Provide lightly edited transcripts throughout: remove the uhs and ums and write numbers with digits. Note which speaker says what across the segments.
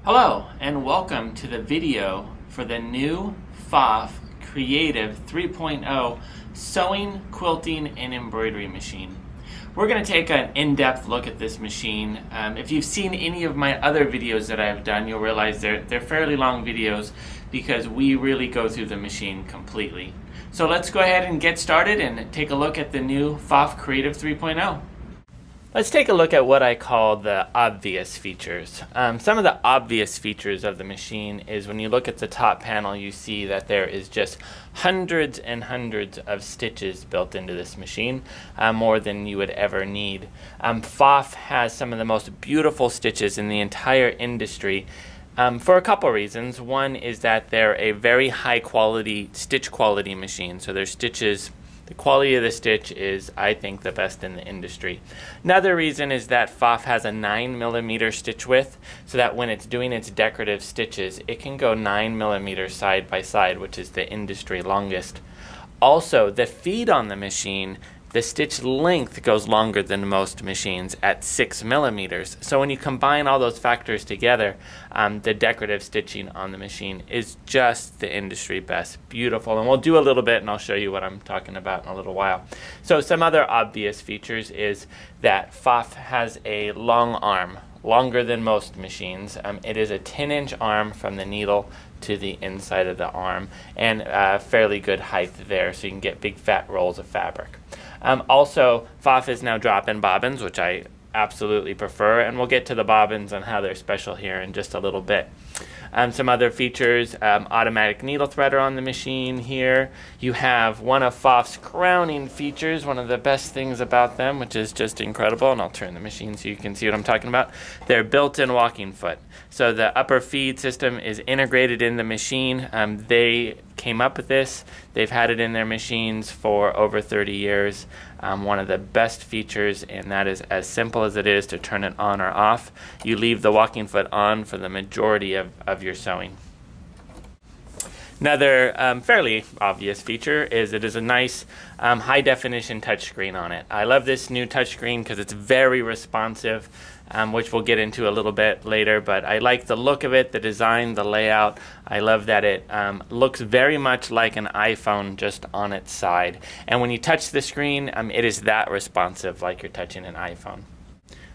Speaker 1: Hello and welcome to the video for the new Pfaff Creative 3.0 sewing, quilting, and embroidery machine. We're going to take an in-depth look at this machine. If you've seen any of my other videos that I've done, you'll realize they're fairly long videos because we really go through the machine completely. So let's go ahead and get started and take a look at the new Pfaff Creative 3.0. Let's take a look at what I call the obvious features. Some of the obvious features of the machine is when you look at the top panel, you see that there is just hundreds and hundreds of stitches built into this machine, more than you would ever need. Pfaff has some of the most beautiful stitches in the entire industry for a couple reasons. One is that they're a very high quality, stitch quality machine, so their stitches, the quality of the stitch is, I think, the best in the industry. Another reason is that Pfaff has a 9mm stitch width, so that when it's doing its decorative stitches, it can go 9mm side by side, which is the industry longest. Also, the feed on the machine, the stitch length goes longer than most machines at 6mm. So when you combine all those factors together, the decorative stitching on the machine is just the industry best. Beautiful. And we'll do a little bit and I'll show you what I'm talking about in a little while. So some other obvious features is that Pfaff has a long arm, longer than most machines. It is a 10-inch arm from the needle to the inside of the arm, and fairly good height there, so you can get big fat rolls of fabric. Also, Pfaff is now drop-in bobbins, which I absolutely prefer, and we'll get to the bobbins and how they're special here in just a little bit. Some other features, automatic needle threader on the machine here. You have one of Pfaff's crowning features, one of the best things about them, which is just incredible, and I'll turn the machine so you can see what I'm talking about. Their built-in walking foot. So the upper feed system is integrated in the machine. They came up with this. They've had it in their machines for over 30 years. One of the best features, and that is as simple as it is to turn it on or off. You leave the walking foot on for the majority of your sewing. Another fairly obvious feature is it is a nice high definition touchscreen on it. I love this new touchscreen because it's very responsive, which we'll get into a little bit later, but I like the look of it, the design, the layout. I love that it looks very much like an iPhone just on its side. And when you touch the screen, it is that responsive, like you're touching an iPhone.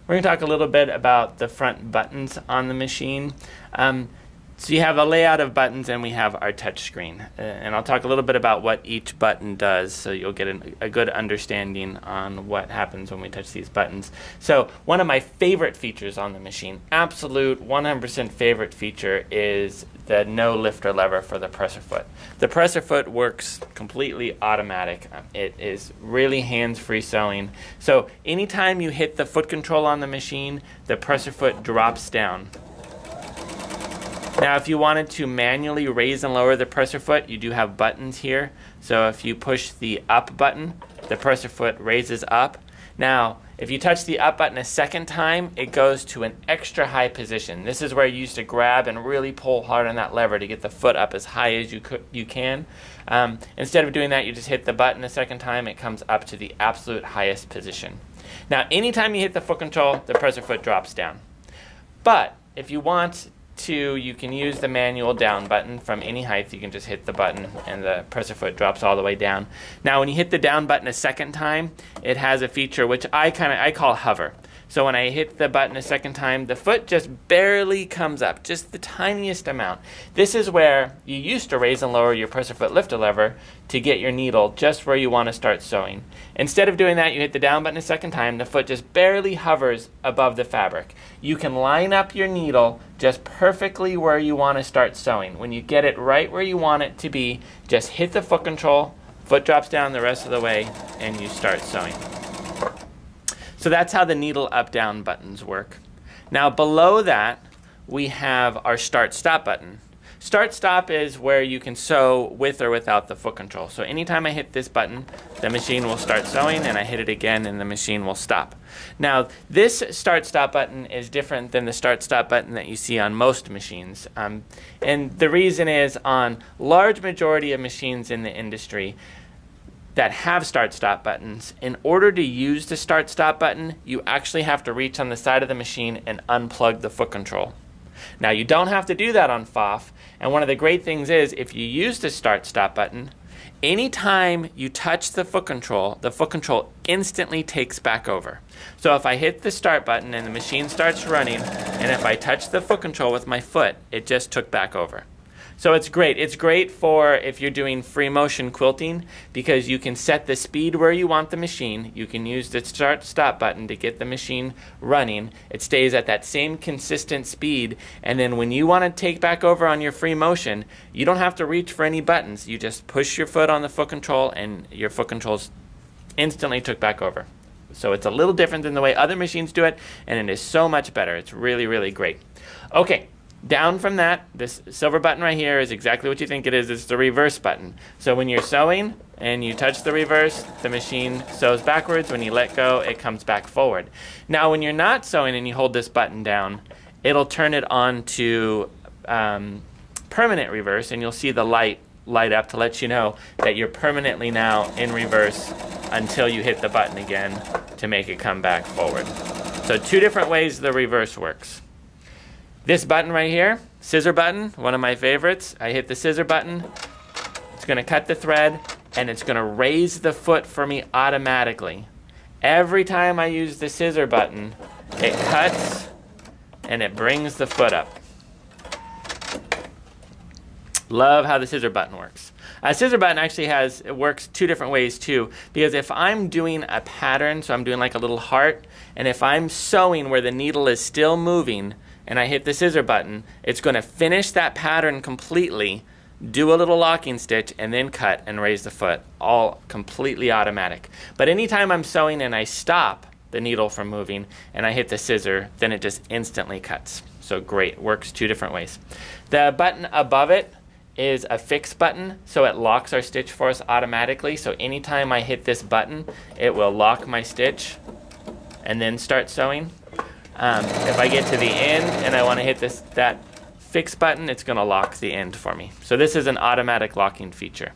Speaker 1: We're going to talk a little bit about the front buttons on the machine. So you have a layout of buttons and we have our touch screen. And I'll talk a little bit about what each button does so you'll get a good understanding on what happens when we touch these buttons. So one of my favorite features on the machine, absolute 100% favorite feature, is the no lifter lever for the presser foot. The presser foot works completely automatic. It is really hands-free sewing. So anytime you hit the foot control on the machine, the presser foot drops down. Now if you wanted to manually raise and lower the presser foot, you do have buttons here. So if you push the up button, the presser foot raises up. Now if you touch the up button a second time, it goes to an extra high position. This is where you used to grab and really pull hard on that lever to get the foot up as high as you can. Instead of doing that, you just hit the button a second time, it comes up to the absolute highest position. Now anytime you hit the foot control, the presser foot drops down. But if you want to, you can use the manual down button from any height. You can just hit the button and the presser foot drops all the way down. Now when you hit the down button a second time, it has a feature which I call hover. So when I hit the button a second time, the foot just barely comes up, just the tiniest amount. This is where you used to raise and lower your presser foot lifter lever to get your needle just where you want to start sewing. Instead of doing that, you hit the down button a second time, the foot just barely hovers above the fabric. You can line up your needle just perfectly where you want to start sewing. When you get it right where you want it to be, just hit the foot control, foot drops down the rest of the way, and you start sewing. So that's how the needle up-down buttons work. Now below that, we have our start-stop button. Start-stop is where you can sew with or without the foot control. So anytime I hit this button, the machine will start sewing, and I hit it again and the machine will stop. Now this start-stop button is different than the start-stop button that you see on most machines. And the reason is, on large majority of machines in the industry that have start-stop buttons, in order to use the start-stop button, you actually have to reach on the side of the machine and unplug the foot control. Now you don't have to do that on Pfaff, and one of the great things is if you use the start-stop button, anytime you touch the foot control instantly takes back over. So if I hit the start button and the machine starts running, and if I touch the foot control with my foot, it just took back over. So it's great. It's great for if you're doing free motion quilting because you can set the speed where you want the machine. You can use the start-stop button to get the machine running. It stays at that same consistent speed, and then when you want to take back over on your free motion, you don't have to reach for any buttons. You just push your foot on the foot control and your foot controls instantly took back over. So it's a little different than the way other machines do it, and it is so much better. It's really, really great. Okay. Down from that, this silver button right here is exactly what you think it is. It's the reverse button. So when you're sewing and you touch the reverse, the machine sews backwards. When you let go, it comes back forward. Now when you're not sewing and you hold this button down, it'll turn it on to permanent reverse, and you'll see the light up to let you know that you're permanently now in reverse until you hit the button again to make it come back forward. So two different ways the reverse works. This button right here, scissor button, one of my favorites. I hit the scissor button, it's going to cut the thread, and it's going to raise the foot for me automatically. Every time I use the scissor button, it cuts and it brings the foot up. Love how the scissor button works. A scissor button actually it works two different ways too, because if I'm doing a pattern, so I'm doing like a little heart, and if I'm sewing where the needle is still moving, and I hit the scissor button, it's going to finish that pattern completely, do a little locking stitch, and then cut and raise the foot, all completely automatic. But anytime I'm sewing and I stop the needle from moving and I hit the scissor, then it just instantly cuts. So great, works two different ways. The button above it is a fix button, so it locks our stitch for us automatically. So anytime I hit this button, it will lock my stitch and then start sewing. If I get to the end and I want to hit that fix button, it's going to lock the end for me. So this is an automatic locking feature.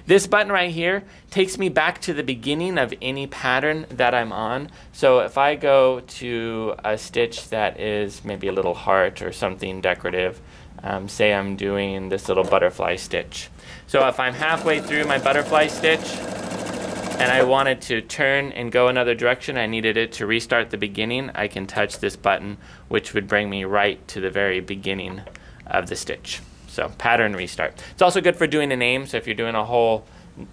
Speaker 1: This button right here takes me back to the beginning of any pattern that I'm on. So if I go to a stitch that is maybe a little heart or something decorative, say I'm doing this little butterfly stitch. So if I'm halfway through my butterfly stitch, and I wanted to turn and go another direction, I needed it to restart the beginning, I can touch this button, which would bring me right to the very beginning of the stitch. So pattern restart. It's also good for doing a name, so if you're doing a whole,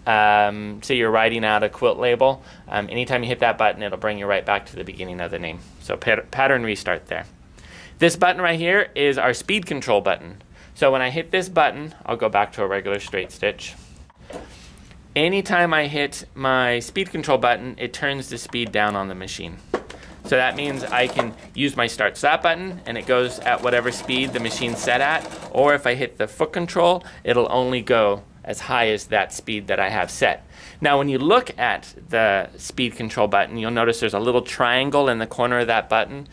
Speaker 1: say you're writing out a quilt label, anytime you hit that button, it'll bring you right back to the beginning of the name. So pattern restart there. This button right here is our speed control button. So when I hit this button, I'll go back to a regular straight stitch. Anytime I hit my speed control button, it turns the speed down on the machine. So that means I can use my start-stop button and it goes at whatever speed the machine's set at, or if I hit the foot control, it'll only go as high as that speed that I have set. Now when you look at the speed control button, you'll notice there's a little triangle in the corner of that button.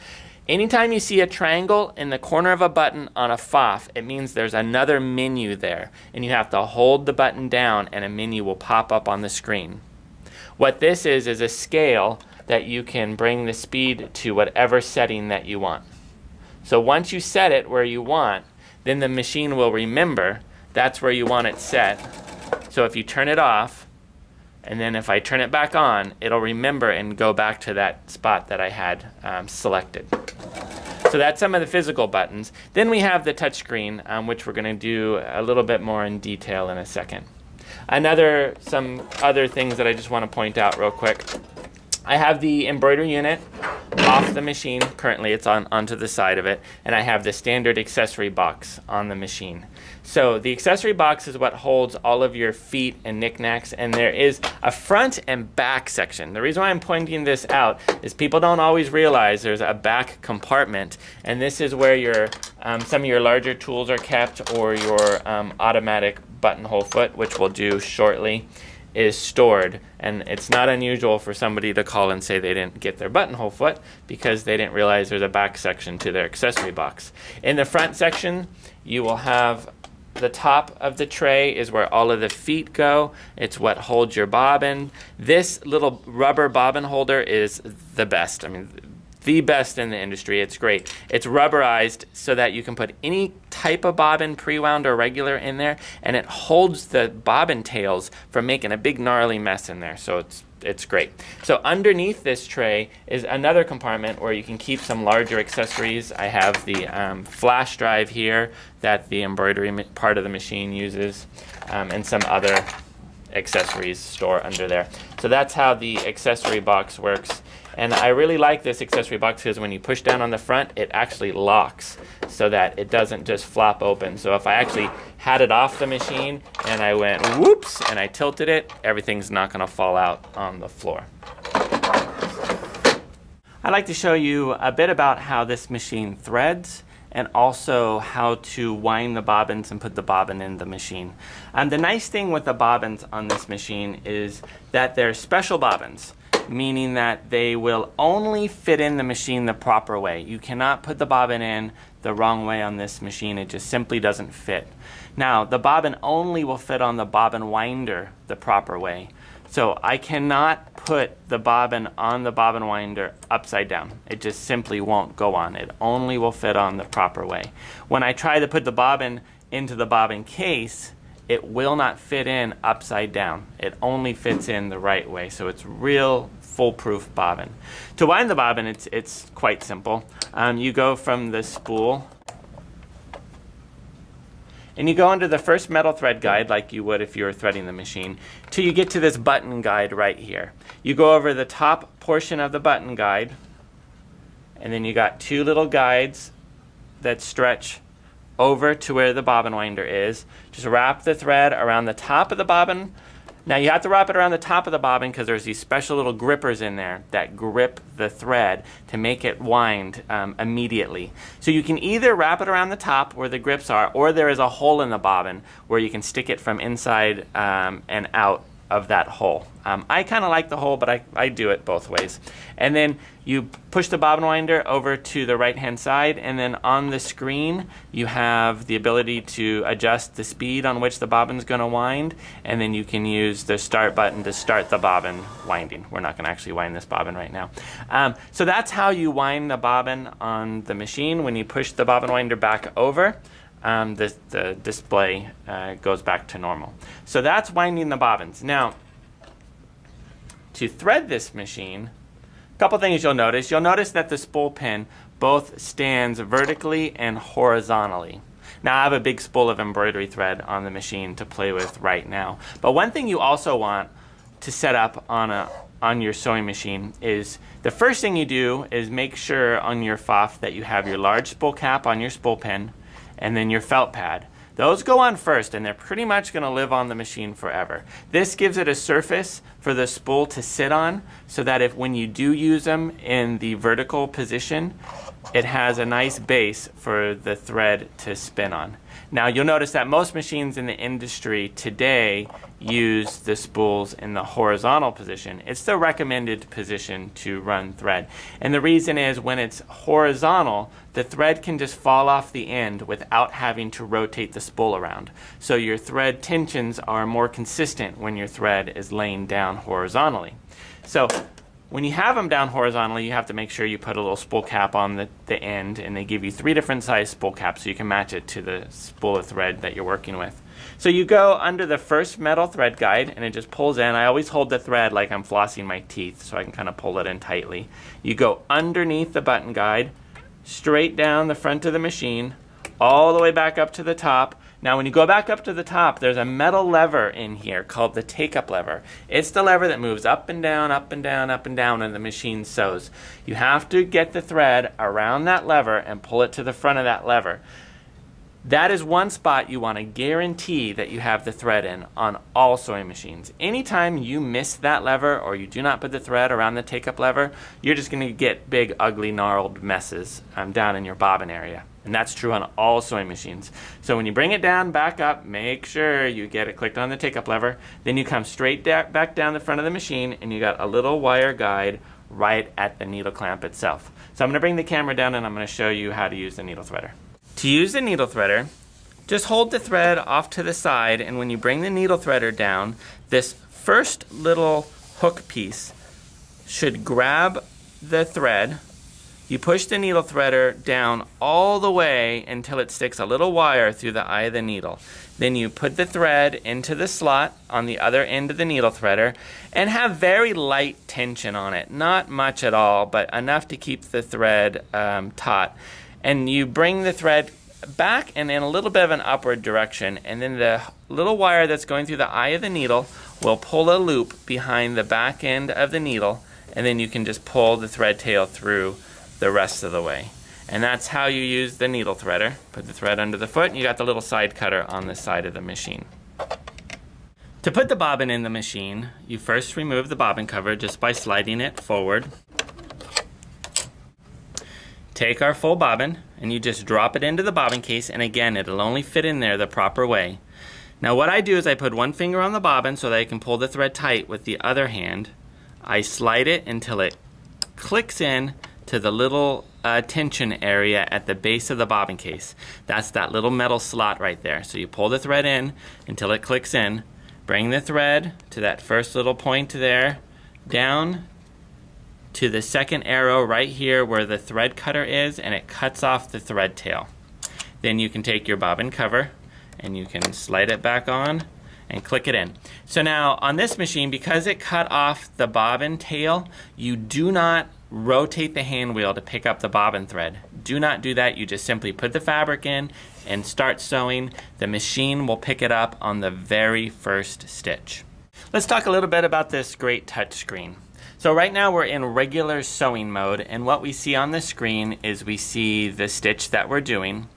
Speaker 1: Anytime you see a triangle in the corner of a button on a Pfaff, it means there's another menu there, and you have to hold the button down and a menu will pop up on the screen. What this is a scale that you can bring the speed to whatever setting that you want. So once you set it where you want, then the machine will remember that's where you want it set. So if you turn it off, and then if I turn it back on, it'll remember and go back to that spot that I had selected. So that's some of the physical buttons. Then we have the touch screen, which we're going to do a little bit more in detail in a second. Some other things that I just want to point out real quick. I have the embroidery unit off the machine. Currently it's onto the side of it, and I have the standard accessory box on the machine. So the accessory box is what holds all of your feet and knickknacks, and there is a front and back section. The reason why I'm pointing this out is people don't always realize there's a back compartment, and this is where your some of your larger tools are kept, or your automatic buttonhole foot, which we'll do shortly, is stored. And it's not unusual for somebody to call and say they didn't get their buttonhole foot because they didn't realize there's a back section to their accessory box. In the front section, you will have the top of the tray is where all of the feet go. It's what holds your bobbin. This little rubber bobbin holder is the best. I mean, the best in the industry. It's great. It's rubberized so that you can put any type of bobbin, pre-wound or regular, in there, and it holds the bobbin tails from making a big gnarly mess in there. So it's great. So underneath this tray is another compartment where you can keep some larger accessories. I have the flash drive here that the embroidery part of the machine uses, and some other accessories store under there. So that's how the accessory box works. And I really like this accessory box because when you push down on the front, it actually locks so that it doesn't just flop open. So if I actually had it off the machine and I went whoops and I tilted it, everything's not going to fall out on the floor. I'd like to show you a bit about how this machine threads and also how to wind the bobbins and put the bobbin in the machine. The nice thing with the bobbins on this machine is that they're special bobbins, meaning that they will only fit in the machine the proper way. You cannot put the bobbin in the wrong way on this machine. It just simply doesn't fit. Now, the bobbin only will fit on the bobbin winder the proper way. So I cannot put the bobbin on the bobbin winder upside down. It just simply won't go on. It only will fit on the proper way. When I try to put the bobbin into the bobbin case, it will not fit in upside down. It only fits in the right way. So it's real foolproof bobbin. To wind the bobbin, it's quite simple. You go from the spool and you go under the first metal thread guide like you would if you were threading the machine till you get to this button guide right here. You go over the top portion of the button guide, and then you got two little guides that stretch over to where the bobbin winder is. Just wrap the thread around the top of the bobbin. Now you have to wrap it around the top of the bobbin because there's these special little grippers in there that grip the thread to make it wind immediately. So you can either wrap it around the top where the grips are, or there is a hole in the bobbin where you can stick it from inside and out of that hole. I kind of like the hole, but I do it both ways. And then you push the bobbin winder over to the right hand side, and then on the screen you have the ability to adjust the speed on which the bobbin's going to wind, and then you can use the start button to start the bobbin winding. We're not going to actually wind this bobbin right now. So that's how you wind the bobbin on the machine. When you push the bobbin winder back over, the display goes back to normal. So that's winding the bobbins. Now, to thread this machine, a couple things you'll notice. You'll notice that the spool pin both stands vertically and horizontally. Now, I have a big spool of embroidery thread on the machine to play with right now. But one thing you also want to set up on your sewing machine is the first thing you do is make sure on your Pfaff that you have your large spool cap on your spool pin, and then your felt pad. Those go on first, and they're pretty much going to live on the machine forever. This gives it a surface for the spool to sit on so that when you do use them in the vertical position, it has a nice base for the thread to spin on. Now you'll notice that most machines in the industry today use the spools in the horizontal position. It's the recommended position to run thread. And the reason is when it's horizontal, the thread can just fall off the end without having to rotate the spool around. So your thread tensions are more consistent when your thread is laying down horizontally. So when you have them down horizontally, you have to make sure you put a little spool cap on the end, and they give you 3 different size spool caps so you can match it to the spool of thread that you're working with. So you go under the first metal thread guide, and it just pulls in. I always hold the thread like I'm flossing my teeth so I can kind of pull it in tightly. You go underneath the button guide, straight down the front of the machine, all the way back up to the top. Now when you go back up to the top, there's a metal lever in here called the take-up lever. It's the lever that moves up and down, up and down, up and down when the machine sews. You have to get the thread around that lever and pull it to the front of that lever. That is one spot you want to guarantee that you have the thread in on all sewing machines. Anytime you miss that lever or you do not put the thread around the take-up lever, you're just going to get big, ugly, gnarled messes down in your bobbin area. And that's true on all sewing machines. So when you bring it down, back up, make sure you get it clicked on the take-up lever. Then you come straight back down the front of the machine, and you got a little wire guide right at the needle clamp itself. So I'm going to bring the camera down, and I'm going to show you how to use the needle threader. To use the needle threader, just hold the thread off to the side, and when you bring the needle threader down, this first little hook piece should grab the thread You push the needle threader down all the way until it sticks a little wire through the eye of the needle. Then you put the thread into the slot on the other end of the needle threader and have very light tension on it. Not much at all, but enough to keep the thread taut. And you bring the thread back and in a little bit of an upward direction, and then the little wire that's going through the eye of the needle will pull a loop behind the back end of the needle, and then you can just pull the thread tail through the rest of the way. And that's how you use the needle threader. Put the thread under the foot, and you got the little side cutter on the side of the machine. To put the bobbin in the machine, you first remove the bobbin cover just by sliding it forward. Take our full bobbin and you just drop it into the bobbin case, and again, it'll only fit in there the proper way. Now what I do is I put one finger on the bobbin so that I can pull the thread tight with the other hand. I slide it until it clicks in to the little tension area at the base of the bobbin case. That's that little metal slot right there. So you pull the thread in until it clicks in, bring the thread to that first little point there, down to the second arrow right here where the thread cutter is, and it cuts off the thread tail. Then you can take your bobbin cover and you can slide it back on and click it in. So now on this machine, because it cut off the bobbin tail, you do not rotate the hand wheel to pick up the bobbin thread. Do not do that. You just simply put the fabric in and start sewing. The machine will pick it up on the very first stitch. Let's talk a little bit about this great touch screen. So right now we're in regular sewing mode, and what we see on the screen is we see the stitch that we're doing.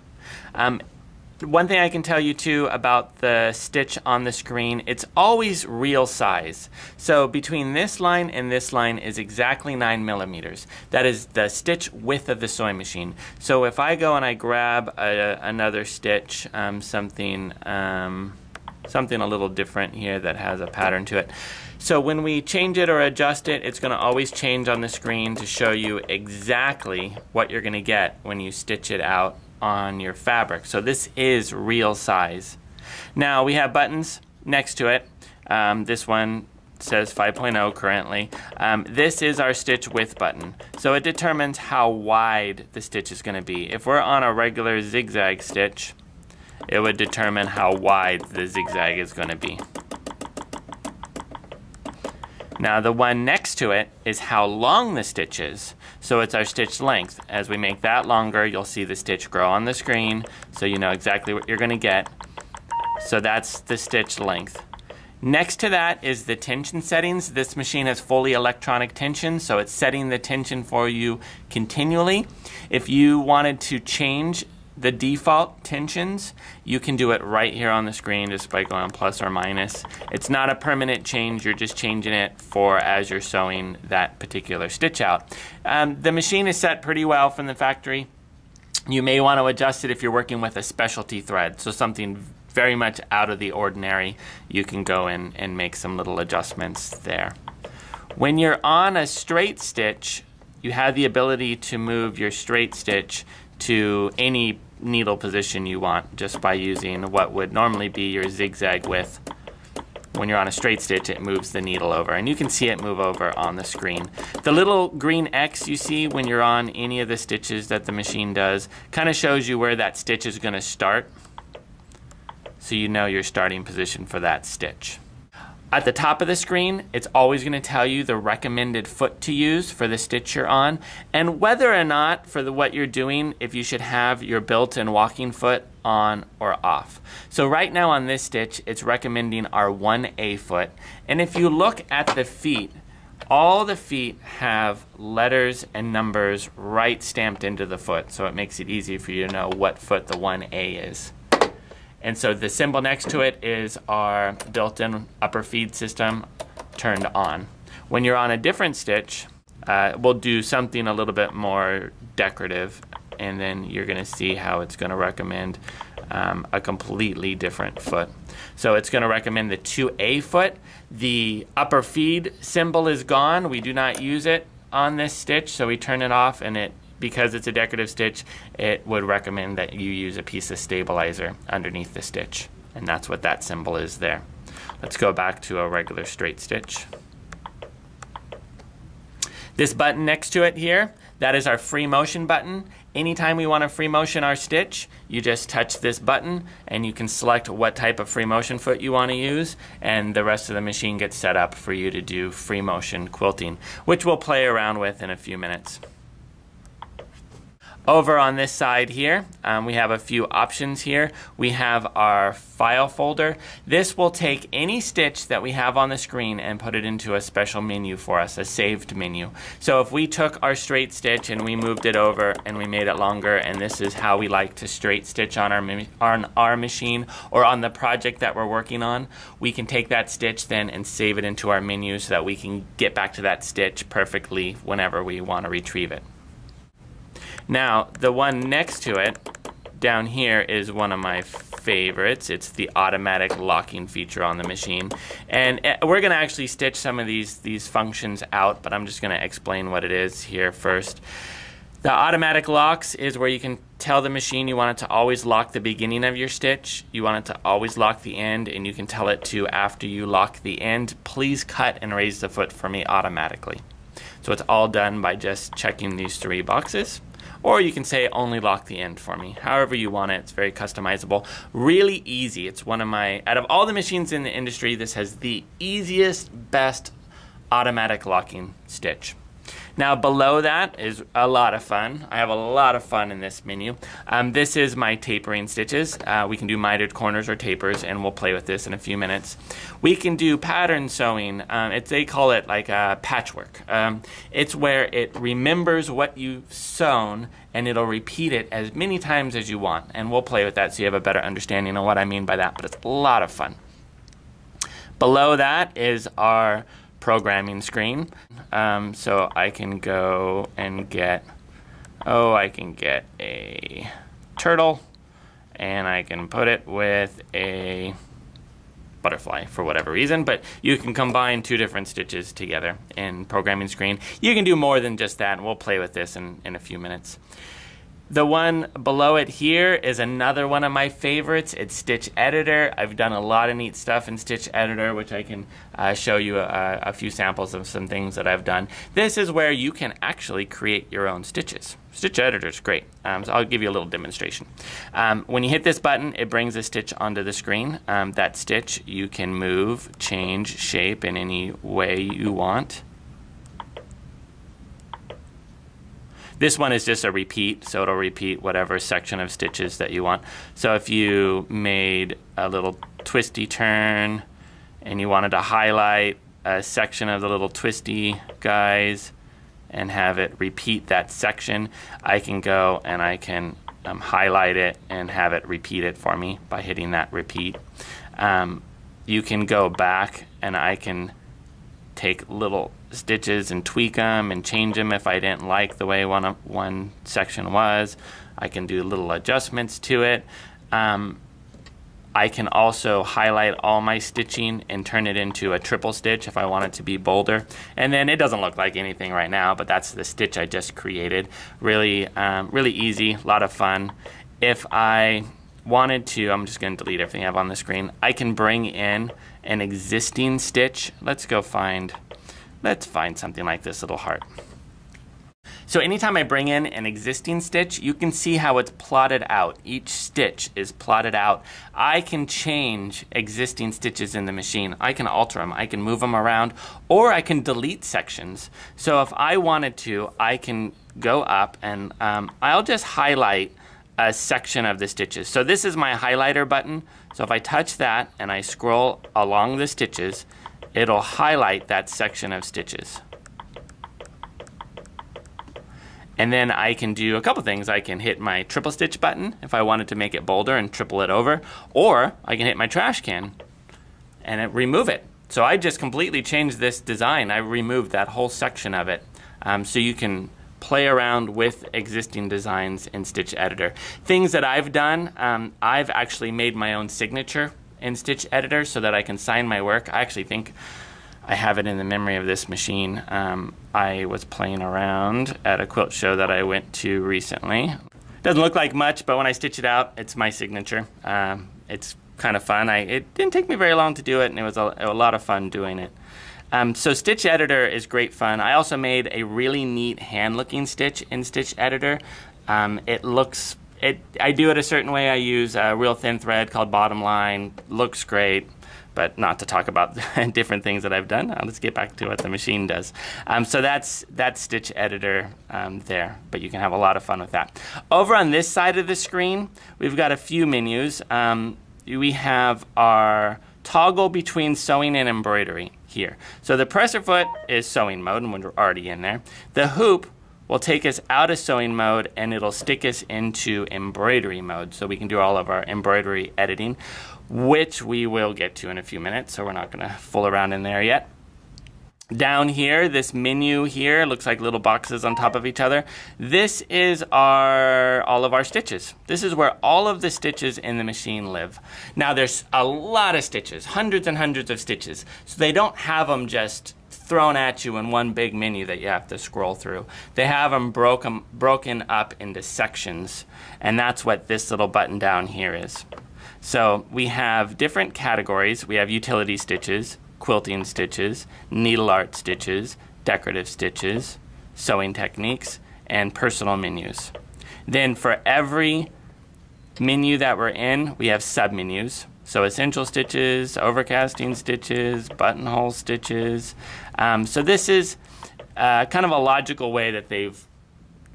Speaker 1: One thing I can tell you too about the stitch on the screen, it's always real size. So between this line and this line is exactly 9 millimeters. That is the stitch width of the sewing machine. So if I go and I grab another stitch, something a little different here that has a pattern to it. So when we change it or adjust it, it's going to always change on the screen to show you exactly what you're going to get when you stitch it out on your fabric. So this is real size. Now we have buttons next to it. This one says 5.0 currently. This is our stitch width button. So it determines how wide the stitch is going to be. If we're on a regular zigzag stitch, it would determine how wide the zigzag is going to be. Now the one next to it is how long the stitch is. So it's our stitch length. As we make that longer, you'll see the stitch grow on the screen, so you know exactly what you're going to get. So that's the stitch length. Next to that is the tension settings. This machine has fully electronic tension, so it's setting the tension for you continually. If you wanted to change the default tensions, you can do it right here on the screen just by going plus or minus. It's not a permanent change, you're just changing it for as you're sewing that particular stitch out. The machine is set pretty well from the factory. You may want to adjust it if you're working with a specialty thread, so something very much out of the ordinary. You can go in and make some little adjustments there. When you're on a straight stitch, you have the ability to move your straight stitch to any needle position you want just by using what would normally be your zigzag width. When you're on a straight stitch, it moves the needle over, and you can see it move over on the screen. The little green X you see when you're on any of the stitches that the machine does kind of shows you where that stitch is going to start, so you know your starting position for that stitch. At the top of the screen, it's always going to tell you the recommended foot to use for the stitch you're on, and whether or not for what you're doing, if you should have your built-in walking foot on or off. So right now on this stitch, it's recommending our 1A foot, and if you look at the feet, all the feet have letters and numbers right stamped into the foot, so it makes it easy for you to know what foot the 1A is. And so the symbol next to it is our built-in upper feed system turned on. When you're on a different stitch, we'll do something a little bit more decorative, and then you're going to see how it's going to recommend a completely different foot. So it's going to recommend the 2A foot. The upper feed symbol is gone. We do not use it on this stitch, so we turn it off, and because it's a decorative stitch, it would recommend that you use a piece of stabilizer underneath the stitch, and that's what that symbol is there. Let's go back to a regular straight stitch. This button next to it here, that is our free motion button. Anytime we want to free motion our stitch, you just touch this button and you can select what type of free motion foot you want to use, and the rest of the machine gets set up for you to do free motion quilting, which we'll play around with in a few minutes. Over on this side here, we have a few options here. We have our file folder. This will take any stitch that we have on the screen and put it into a special menu for us, a saved menu. So if we took our straight stitch and we moved it over and we made it longer, and this is how we like to straight stitch on our machine or on the project that we're working on, we can take that stitch then and save it into our menu so that we can get back to that stitch perfectly whenever we want to retrieve it. Now, the one next to it down here is one of my favorites. It's the automatic locking feature on the machine. And we're going to actually stitch some of these functions out, but I'm just going to explain what it is here first. The automatic locks is where you can tell the machine you want it to always lock the beginning of your stitch, you want it to always lock the end, and you can tell it to, after you lock the end, please cut and raise the foot for me automatically. So it's all done by just checking these 3 boxes. Or you can say only lock the end for me. However you want it, it's very customizable. Really easy. It's one of my, out of all the machines in the industry, this has the easiest, best automatic locking stitch. Now below that is a lot of fun. I have a lot of fun in this menu. This is my tapering stitches. We can do mitered corners or tapers, and we'll play with this in a few minutes. We can do pattern sewing. They call it like patchwork. It's where it remembers what you've sewn and it'll repeat it as many times as you want. And we'll play with that so you have a better understanding of what I mean by that, but it's a lot of fun. Below that is our programming screen. So I can go and get, I can get a turtle and I can put it with a butterfly for whatever reason, but you can combine 2 different stitches together in programming screen. You can do more than just that, and we'll play with this in a few minutes. The one below it here is another one of my favorites. It's Stitch Editor. I've done a lot of neat stuff in Stitch Editor, which I can show you a few samples of some things that I've done. This is where you can actually create your own stitches. Stitch Editor is great. So I'll give you a little demonstration. When you hit this button, it brings a stitch onto the screen. That stitch you can move, change shape in any way you want. This one is just a repeat, so it'll repeat whatever section of stitches that you want. So if you made a little twisty turn and you wanted to highlight a section of the little twisty guys and have it repeat that section, I can go and I can highlight it and have it repeat it for me by hitting that repeat. You can go back and I can take little stitches and tweak them and change them if I didn't like the way one section was. I can do little adjustments to it. I can also highlight all my stitching and turn it into a triple stitch if I want it to be bolder. And then it doesn't look like anything right now, but that's the stitch I just created. Really, really easy, a lot of fun. If I wanted to, I'm just going to delete everything I have on the screen. I can bring in an existing stitch. Let's find something like this little heart. So anytime I bring in an existing stitch, you can see how it's plotted out. Each stitch is plotted out. I can change existing stitches in the machine. I can alter them. I can move them around, or I can delete sections. So if I wanted to, I can go up and I'll just highlight a section of the stitches. So this is my highlighter button. So if I touch that and I scroll along the stitches, it'll highlight that section of stitches. And then I can do a couple things. I can hit my triple stitch button if I wanted to make it bolder and triple it over, or I can hit my trash can and remove it. So I just completely changed this design. I removed that whole section of it. So you can play around with existing designs in Stitch Editor. Things that I've done, I've actually made my own signature in Stitch Editor so that I can sign my work. I actually think I have it in the memory of this machine. I was playing around at a quilt show that I went to recently. Doesn't look like much, but when I stitch it out, it's my signature. It's kind of fun. It didn't take me very long to do it, and it was a lot of fun doing it. So Stitch Editor is great fun. I also made a really neat hand-looking stitch in Stitch Editor. I do it a certain way. I use a real thin thread called bottom line. Looks great, but not to talk about different things that I've done. Let's get back to what the machine does. So that's Stitch Editor there, but you can have a lot of fun with that. Over on this side of the screen, we've got a few menus. We have our toggle between sewing and embroidery here. So the presser foot is sewing mode, and we're already in there. The hoop will take us out of sewing mode, and it'll stick us into embroidery mode, so we can do all of our embroidery editing, which we will get to in a few minutes, so we're not going to fool around in there yet. Down here, this menu here looks like little boxes on top of each other. This is all of our stitches. This is where all of the stitches in the machine live. Now there's a lot of stitches, hundreds and hundreds of stitches, so they don't have them just thrown at you in one big menu that you have to scroll through. They have them broken up into sections, and that's what this little button down here is. So we have different categories. We have utility stitches, quilting stitches, needle art stitches, decorative stitches, sewing techniques, and personal menus. Then for every menu that we're in, we have submenus. So essential stitches, overcasting stitches, buttonhole stitches. So this is kind of a logical way that they've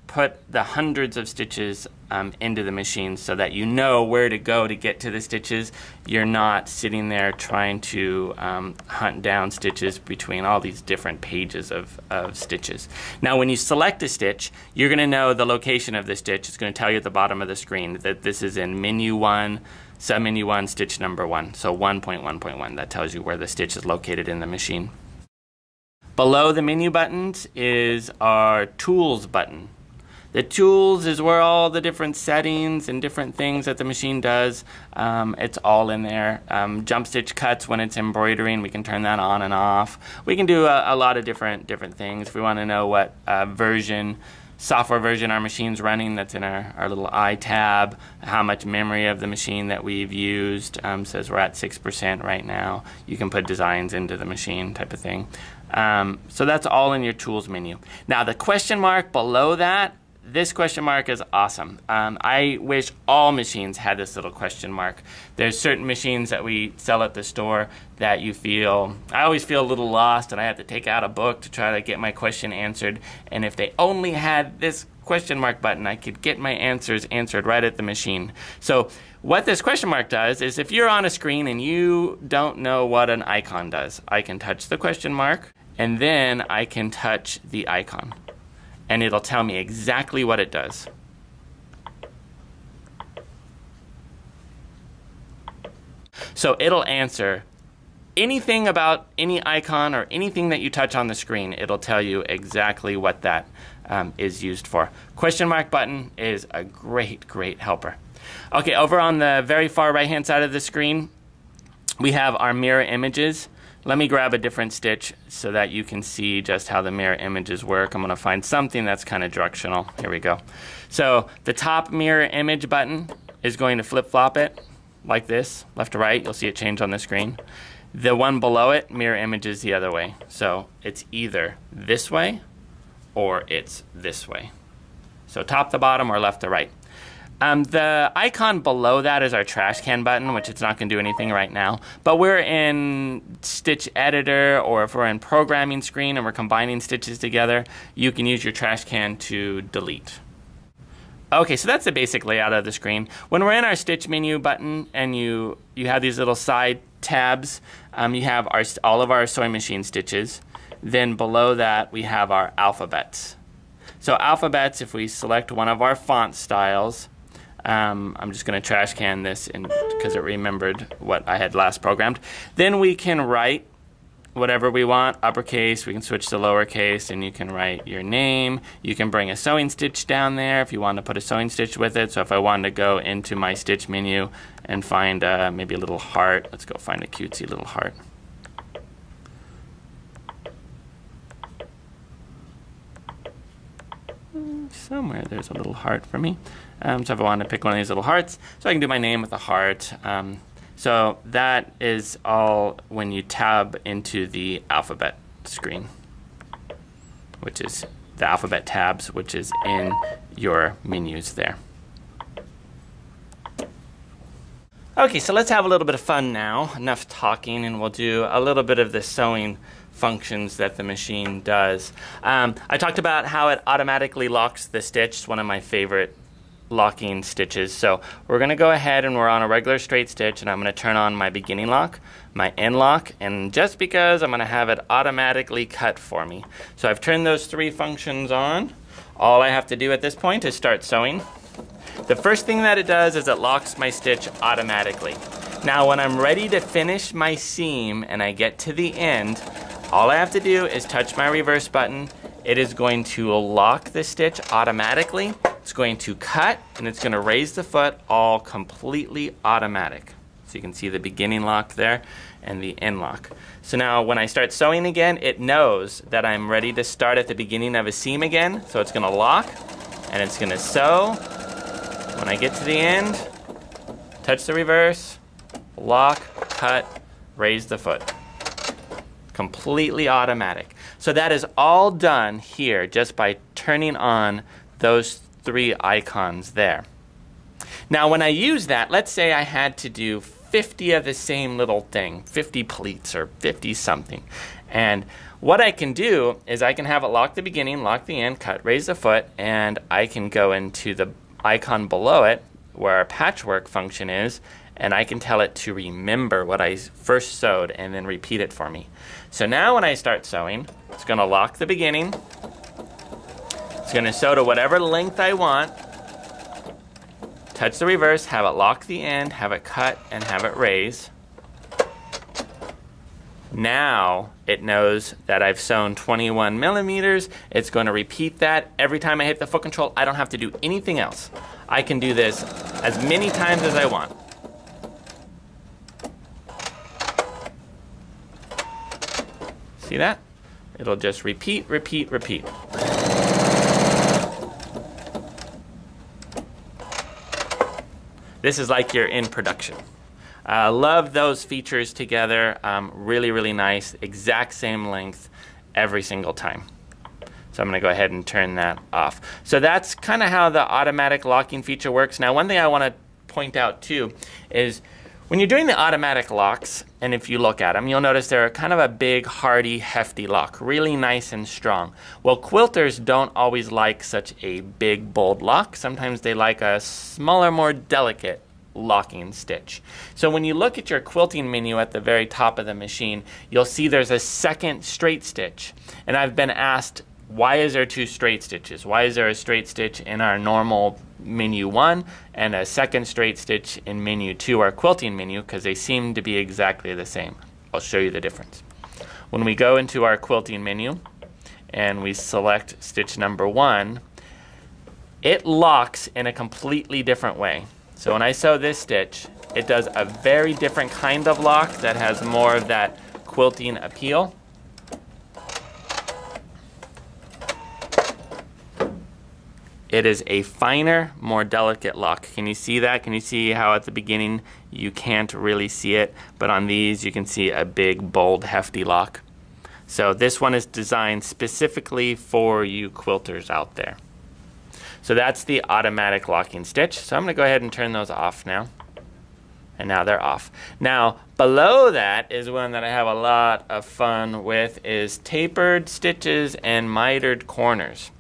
Speaker 1: put the hundreds of stitches into the machine so that you know where to go to get to the stitches. You're not sitting there trying to hunt down stitches between all these different pages of stitches. Now when you select a stitch, you're going to know the location of the stitch. It's going to tell you at the bottom of the screen that this is in menu 1, submenu 1, stitch number 1. So 1.1.1, that tells you where the stitch is located in the machine. Below the menu buttons is our tools button. The tools is where all the different settings and different things that the machine does, it's all in there. Jump stitch cuts when it's embroidering, we can turn that on and off. We can do a lot of different things. If we want to know what software version our machine's running, that's in our little I tab, how much memory of the machine that we've used, says we're at 6% right now. You can put designs into the machine type of thing. So that's all in your tools menu. Now the question mark below that, this question mark is awesome. I wish all machines had this little question mark. There's certain machines that we sell at the store that I always feel a little lost and I have to take out a book to try to get my question answered. And if they only had this question mark button, I could get my answers answered right at the machine. So what this question mark does is if you're on a screen and you don't know what an icon does, I can touch the question mark and then I can touch the icon. And it'll tell me exactly what it does. So it'll answer anything about any icon or anything that you touch on the screen. It'll tell you exactly what that is used for. Question mark button is a great helper. Okay, over on the very far right hand side of the screen, we have our mirror images. Let me grab a different stitch so that you can see just how the mirror images work. I'm going to find something that's kind of directional. Here we go. So the top mirror image button is going to flip-flop it like this, left to right. You'll see it change on the screen. The one below it, mirror images the other way. So it's either this way or it's this way. So top to bottom or left to right. The icon below that is our trash can button, which it's not going to do anything right now. But we're in Stitch Editor, or if we're in programming screen and we're combining stitches together, you can use your trash can to delete. Okay, so that's the basic layout of the screen. When we're in our Stitch menu button and you have these little side tabs, you have all of our sewing machine stitches. Then below that we have our alphabets. So alphabets, if we select one of our font styles, I'm just going to trash can this because it remembered what I had last programmed. Then we can write whatever we want, uppercase, we can switch to lowercase, and you can write your name. You can bring a sewing stitch down there if you want to put a sewing stitch with it. So if I wanted to go into my stitch menu and find maybe a little heart, let's go find a cutesy little heart. Somewhere there's a little heart for me. So if I want to pick one of these little hearts, so I can do my name with a heart. So that is all when you tab into the alphabet screen, which is the alphabet tabs, which is in your menus there. Okay, so let's have a little bit of fun now. Enough talking, and we'll do a little bit of the sewing functions that the machine does. I talked about how it automatically locks the stitch. It's one of my favorite locking stitches. So we're going to go ahead and we're on a regular straight stitch, and I'm going to turn on my beginning lock, my end lock, and just because I'm going to have it automatically cut for me. So I've turned those three functions on. All I have to do at this point is start sewing. The first thing that it does is it locks my stitch automatically. Now when I'm ready to finish my seam and I get to the end, all I have to do is touch my reverse button. It is going to lock the stitch automatically. It's going to cut, and it's going to raise the foot, all completely automatic. So you can see the beginning lock there and the end lock. So now when I start sewing again, it knows that I'm ready to start at the beginning of a seam again. So it's going to lock, and it's going to sew. When I get to the end, touch the reverse, lock, cut, raise the foot. Completely automatic. So that is all done here just by turning on those three icons there. Now when I use that, let's say I had to do 50 of the same little thing, 50 pleats or 50 something. And what I can do is I can have it lock the beginning, lock the end, cut, raise the foot, and I can go into the icon below it where our patchwork function is, and I can tell it to remember what I first sewed and then repeat it for me. So now when I start sewing, it's going to lock the beginning. It's going to sew to whatever length I want. Touch the reverse, have it lock the end, have it cut, and have it raise. Now it knows that I've sewn 21 millimeters. It's going to repeat that every time I hit the foot control. I don't have to do anything else. I can do this as many times as I want. See that? It'll just repeat, repeat, repeat. This is like you're in production. Love those features together. Really, really nice. Exact same length every single time. So I'm going to go ahead and turn that off. So that's kind of how the automatic locking feature works. Now, one thing I want to point out too is when you're doing the automatic locks, and if you look at them, you'll notice they're kind of a big, hardy, hefty lock, really nice and strong. Well, quilters don't always like such a big, bold lock. Sometimes they like a smaller, more delicate locking stitch. So when you look at your quilting menu at the very top of the machine, you'll see there's a second straight stitch. And I've been asked, why is there two straight stitches? Why is there a straight stitch in our normal menu 1 and a second straight stitch in menu 2, our quilting menu? Because they seem to be exactly the same. I'll show you the difference. When we go into our quilting menu and we select stitch number 1, it locks in a completely different way. So when I sew this stitch, it does a very different kind of lock that has more of that quilting appeal. It is a finer, more delicate lock. Can you see that? Can you see how at the beginning you can't really see it, but on these you can see a big, bold, hefty lock. So this one is designed specifically for you quilters out there. So that's the automatic locking stitch. So I'm going to go ahead and turn those off now. And now they're off. Now below that is one that I have a lot of fun with, is tapered stitches and mitered corners.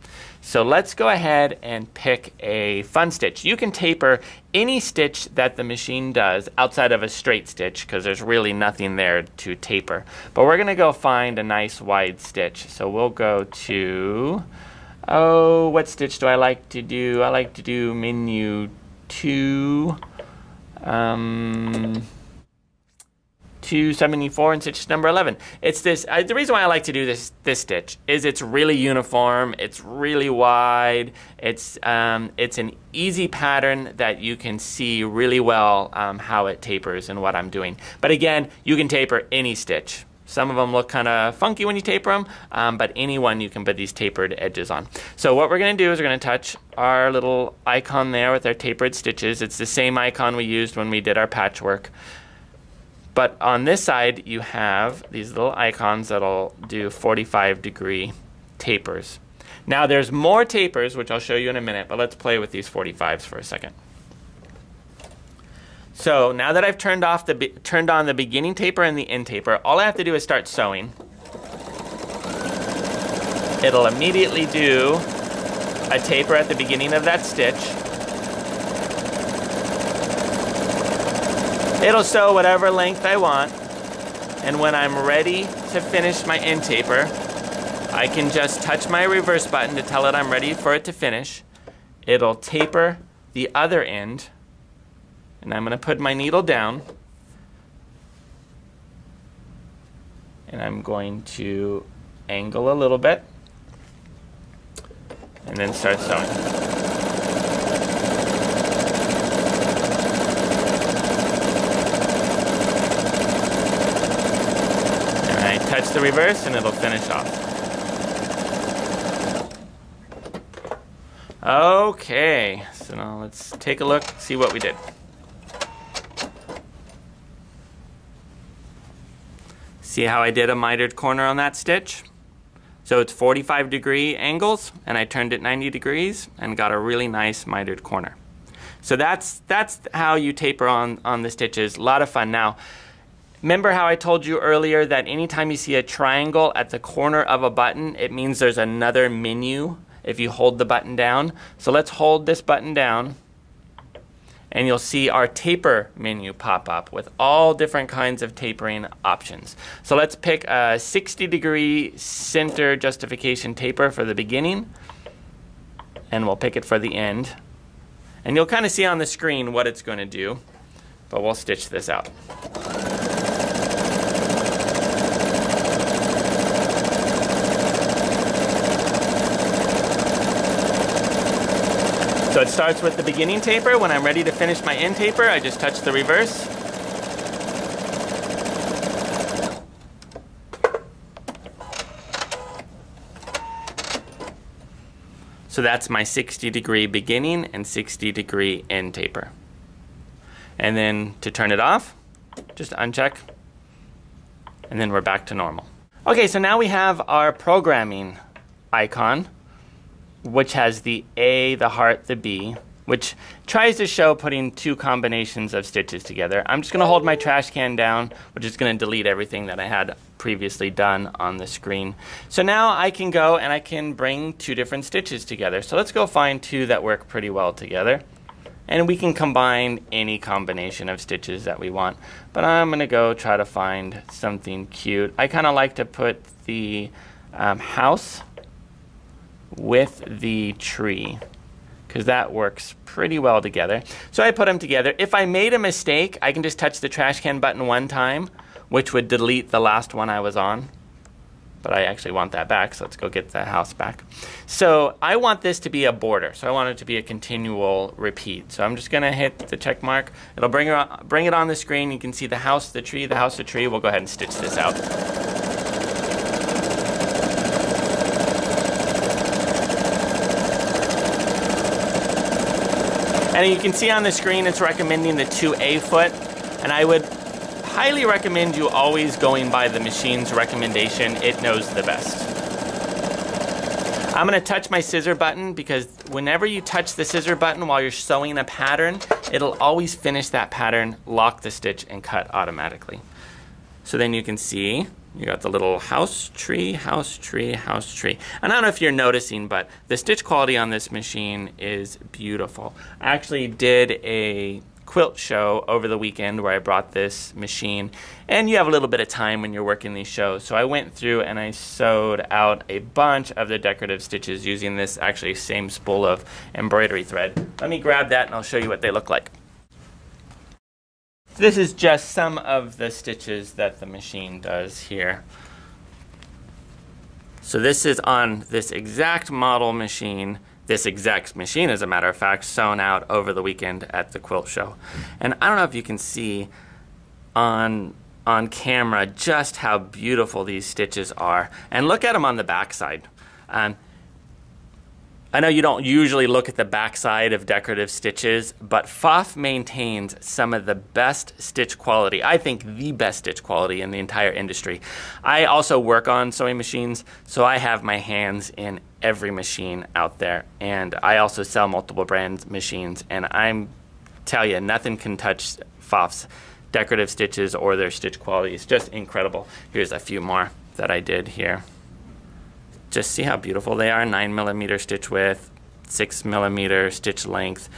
Speaker 1: So let's go ahead and pick a fun stitch. You can taper any stitch that the machine does outside of a straight stitch because there's really nothing there to taper. But we're going to go find a nice wide stitch. So we'll go to, oh, what stitch do I like to do? I like to do menu 2. 274 and stitch number 11. It's this. The reason why I like to do this stitch is it's really uniform. It's really wide. It's an easy pattern that you can see really well how it tapers and what I'm doing. But again, you can taper any stitch. Some of them look kind of funky when you taper them, but any one you can put these tapered edges on. So what we're going to do is we're going to touch our little icon there with our tapered stitches. It's the same icon we used when we did our patchwork. But on this side, you have these little icons that'll do 45-degree tapers. Now there's more tapers, which I'll show you in a minute, but let's play with these 45s for a second. So now that I've turned on the beginning taper and the end taper, all I have to do is start sewing. It'll immediately do a taper at the beginning of that stitch. It'll sew whatever length I want, and when I'm ready to finish my end taper, I can just touch my reverse button to tell it I'm ready for it to finish. It'll taper the other end, and I'm going to put my needle down, and I'm going to angle a little bit, and then start sewing. And I touch the reverse, and it'll finish off. Okay, so now let's take a look, see what we did. See how I did a mitered corner on that stitch? So it's 45-degree angles, and I turned it 90 degrees and got a really nice mitered corner. So that's how you taper on the stitches. A lot of fun. Now, remember how I told you earlier that anytime you see a triangle at the corner of a button, it means there's another menu if you hold the button down. So let's hold this button down, and you'll see our taper menu pop up with all different kinds of tapering options. So let's pick a 60-degree center justification taper for the beginning, and we'll pick it for the end. And you'll kind of see on the screen what it's going to do, but we'll stitch this out. So it starts with the beginning taper. When I'm ready to finish my end taper, I just touch the reverse. So that's my 60-degree beginning and 60-degree end taper. And then to turn it off, just uncheck, and then we're back to normal. Okay, so now we have our programming icon, which has the A, the heart, the B, which tries to show putting two combinations of stitches together. I'm just going to hold my trash can down, which is going to delete everything that I had previously done on the screen. So now I can go and I can bring two different stitches together. So let's go find two that work pretty well together. And we can combine any combination of stitches that we want. But I'm going to go try to find something cute. I kind of like to put the house with the tree, because that works pretty well together. So I put them together. If I made a mistake, I can just touch the trash can button one time, which would delete the last one I was on. But I actually want that back, so let's go get the house back. So I want this to be a border, so I want it to be a continual repeat. So I'm just going to hit the check mark. It'll bring it on the screen. You can see the house, the tree, the house, the tree. We'll go ahead and stitch this out. And you can see on the screen it's recommending the 2A foot, and I would highly recommend you always going by the machine's recommendation. It knows the best. I'm going to touch my scissor button, because whenever you touch the scissor button while you're sewing a pattern, it'll always finish that pattern, lock the stitch, and cut automatically. So then you can see you got the little house, tree, house, tree, house, tree. And I don't know if you're noticing, but the stitch quality on this machine is beautiful. I actually did a quilt show over the weekend where I brought this machine, and you have a little bit of time when you're working these shows. So I went through and I sewed out a bunch of the decorative stitches using this actually same spool of embroidery thread. Let me grab that and I'll show you what they look like. This is just some of the stitches that the machine does here. So this is on this exact model machine, this exact machine, as a matter of fact, sewn out over the weekend at the quilt show. And I don't know if you can see on camera just how beautiful these stitches are. And look at them on the back side. I know you don't usually look at the backside of decorative stitches, but Pfaff maintains some of the best stitch quality, I think the best stitch quality in the entire industry. I also work on sewing machines, so I have my hands in every machine out there, and I also sell multiple brand machines, and I'm tell you, nothing can touch Pfaff's decorative stitches or their stitch quality. It's just incredible. Here's a few more that I did here. Just see how beautiful they are. 9mm stitch width, 6mm stitch length.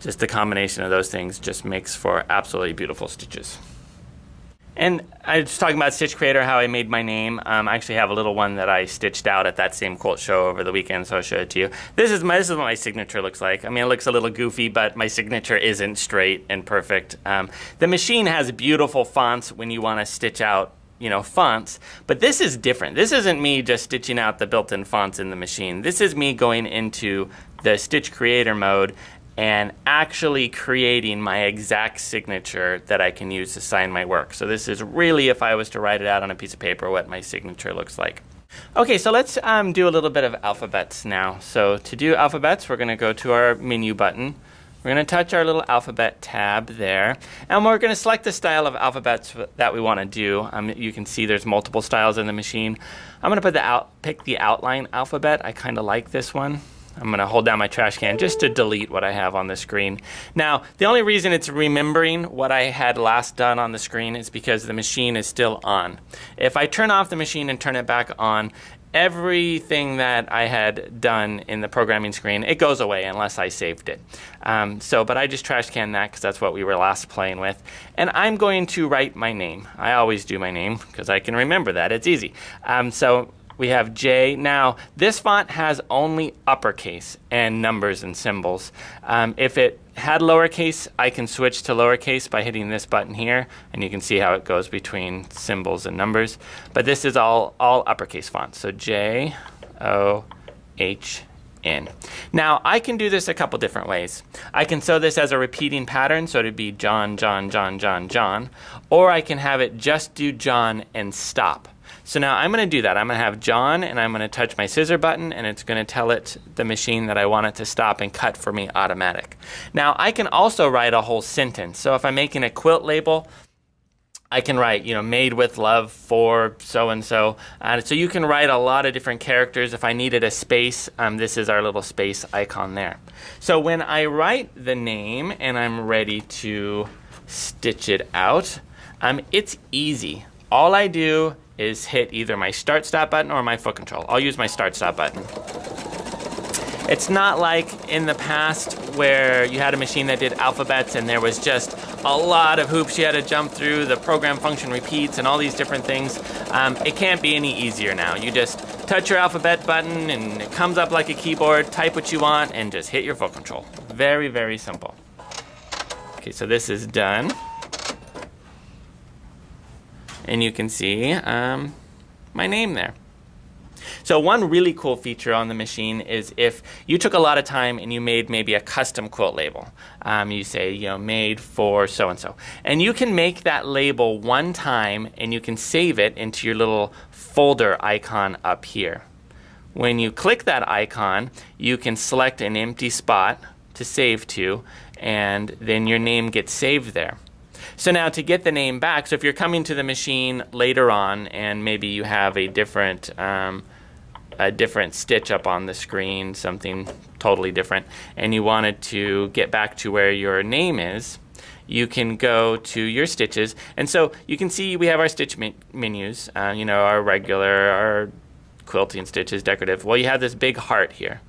Speaker 1: Just the combination of those things just makes for absolutely beautiful stitches. And I was talking about Stitch Creator, how I made my name. I actually have a little one that I stitched out at that same quilt show over the weekend, so I'll show it to you. This is what my signature looks like. I mean, it looks a little goofy, but my signature isn't straight and perfect. The machine has beautiful fonts when you want to stitch out, you know, fonts, but this is different. This isn't me just stitching out the built-in fonts in the machine. This is me going into the Stitch Creator mode and actually creating my exact signature that I can use to sign my work. So this is really, if I was to write it out on a piece of paper, what my signature looks like. Okay, so let's do a little bit of alphabets now. So to do alphabets, we're gonna go to our menu button. We're going to touch our little alphabet tab there, and we're going to select the style of alphabets that we want to do. You can see there's multiple styles in the machine. I'm going to pick the outline alphabet. I kind of like this one. I'm going to hold down my trash can just to delete what I have on the screen. Now, the only reason it's remembering what I had last done on the screen is because the machine is still on. If I turn off the machine and turn it back on, everything that I had done in the programming screen, it goes away unless I saved it. But I just trash can that because that's what we were last playing with. And I'm going to write my name. I always do my name because I can remember that. It's easy. So we have J. Now, this font has only uppercase and numbers and symbols. If it had lowercase, I can switch to lowercase by hitting this button here, and you can see how it goes between symbols and numbers. But this is all uppercase font, so J-O-H-N. Now, I can do this a couple different ways. I can sew this as a repeating pattern, so it'd be John, John, John, John, John, or I can have it just do John and stop. So now I'm going to do that. I'm going to have John, and I'm going to touch my scissor button, and it's going to tell it, the machine, that I want it to stop and cut for me automatic. Now I can also write a whole sentence. So if I'm making a quilt label, I can write, you know, made with love for so-and-so. So you can write a lot of different characters. If I needed a space, this is our little space icon there. So when I write the name and I'm ready to stitch it out, it's easy. All I do is hit either my start stop button or my foot control. I'll use my start stop button. It's not like in the past where you had a machine that did alphabets and there was just a lot of hoops you had to jump through, the program function repeats and all these different things. It can't be any easier now. You just touch your alphabet button and it comes up like a keyboard, type what you want, and just hit your foot control. Very, very simple. Okay, so this is done. And you can see my name there. So one really cool feature on the machine is if you took a lot of time and you made maybe a custom quilt label. You say, you know, made for so-and-so. And you can make that label one time and you can save it into your little folder icon up here. When you click that icon, you can select an empty spot to save to, and then your name gets saved there. So now to get the name back, so if you're coming to the machine later on and maybe you have a different stitch up on the screen, something totally different, and you wanted to get back to where your name is, you can go to your stitches. And so you can see we have our stitch menus, you know, our regular, our quilting stitches, decorative. Well, you have this big heart here.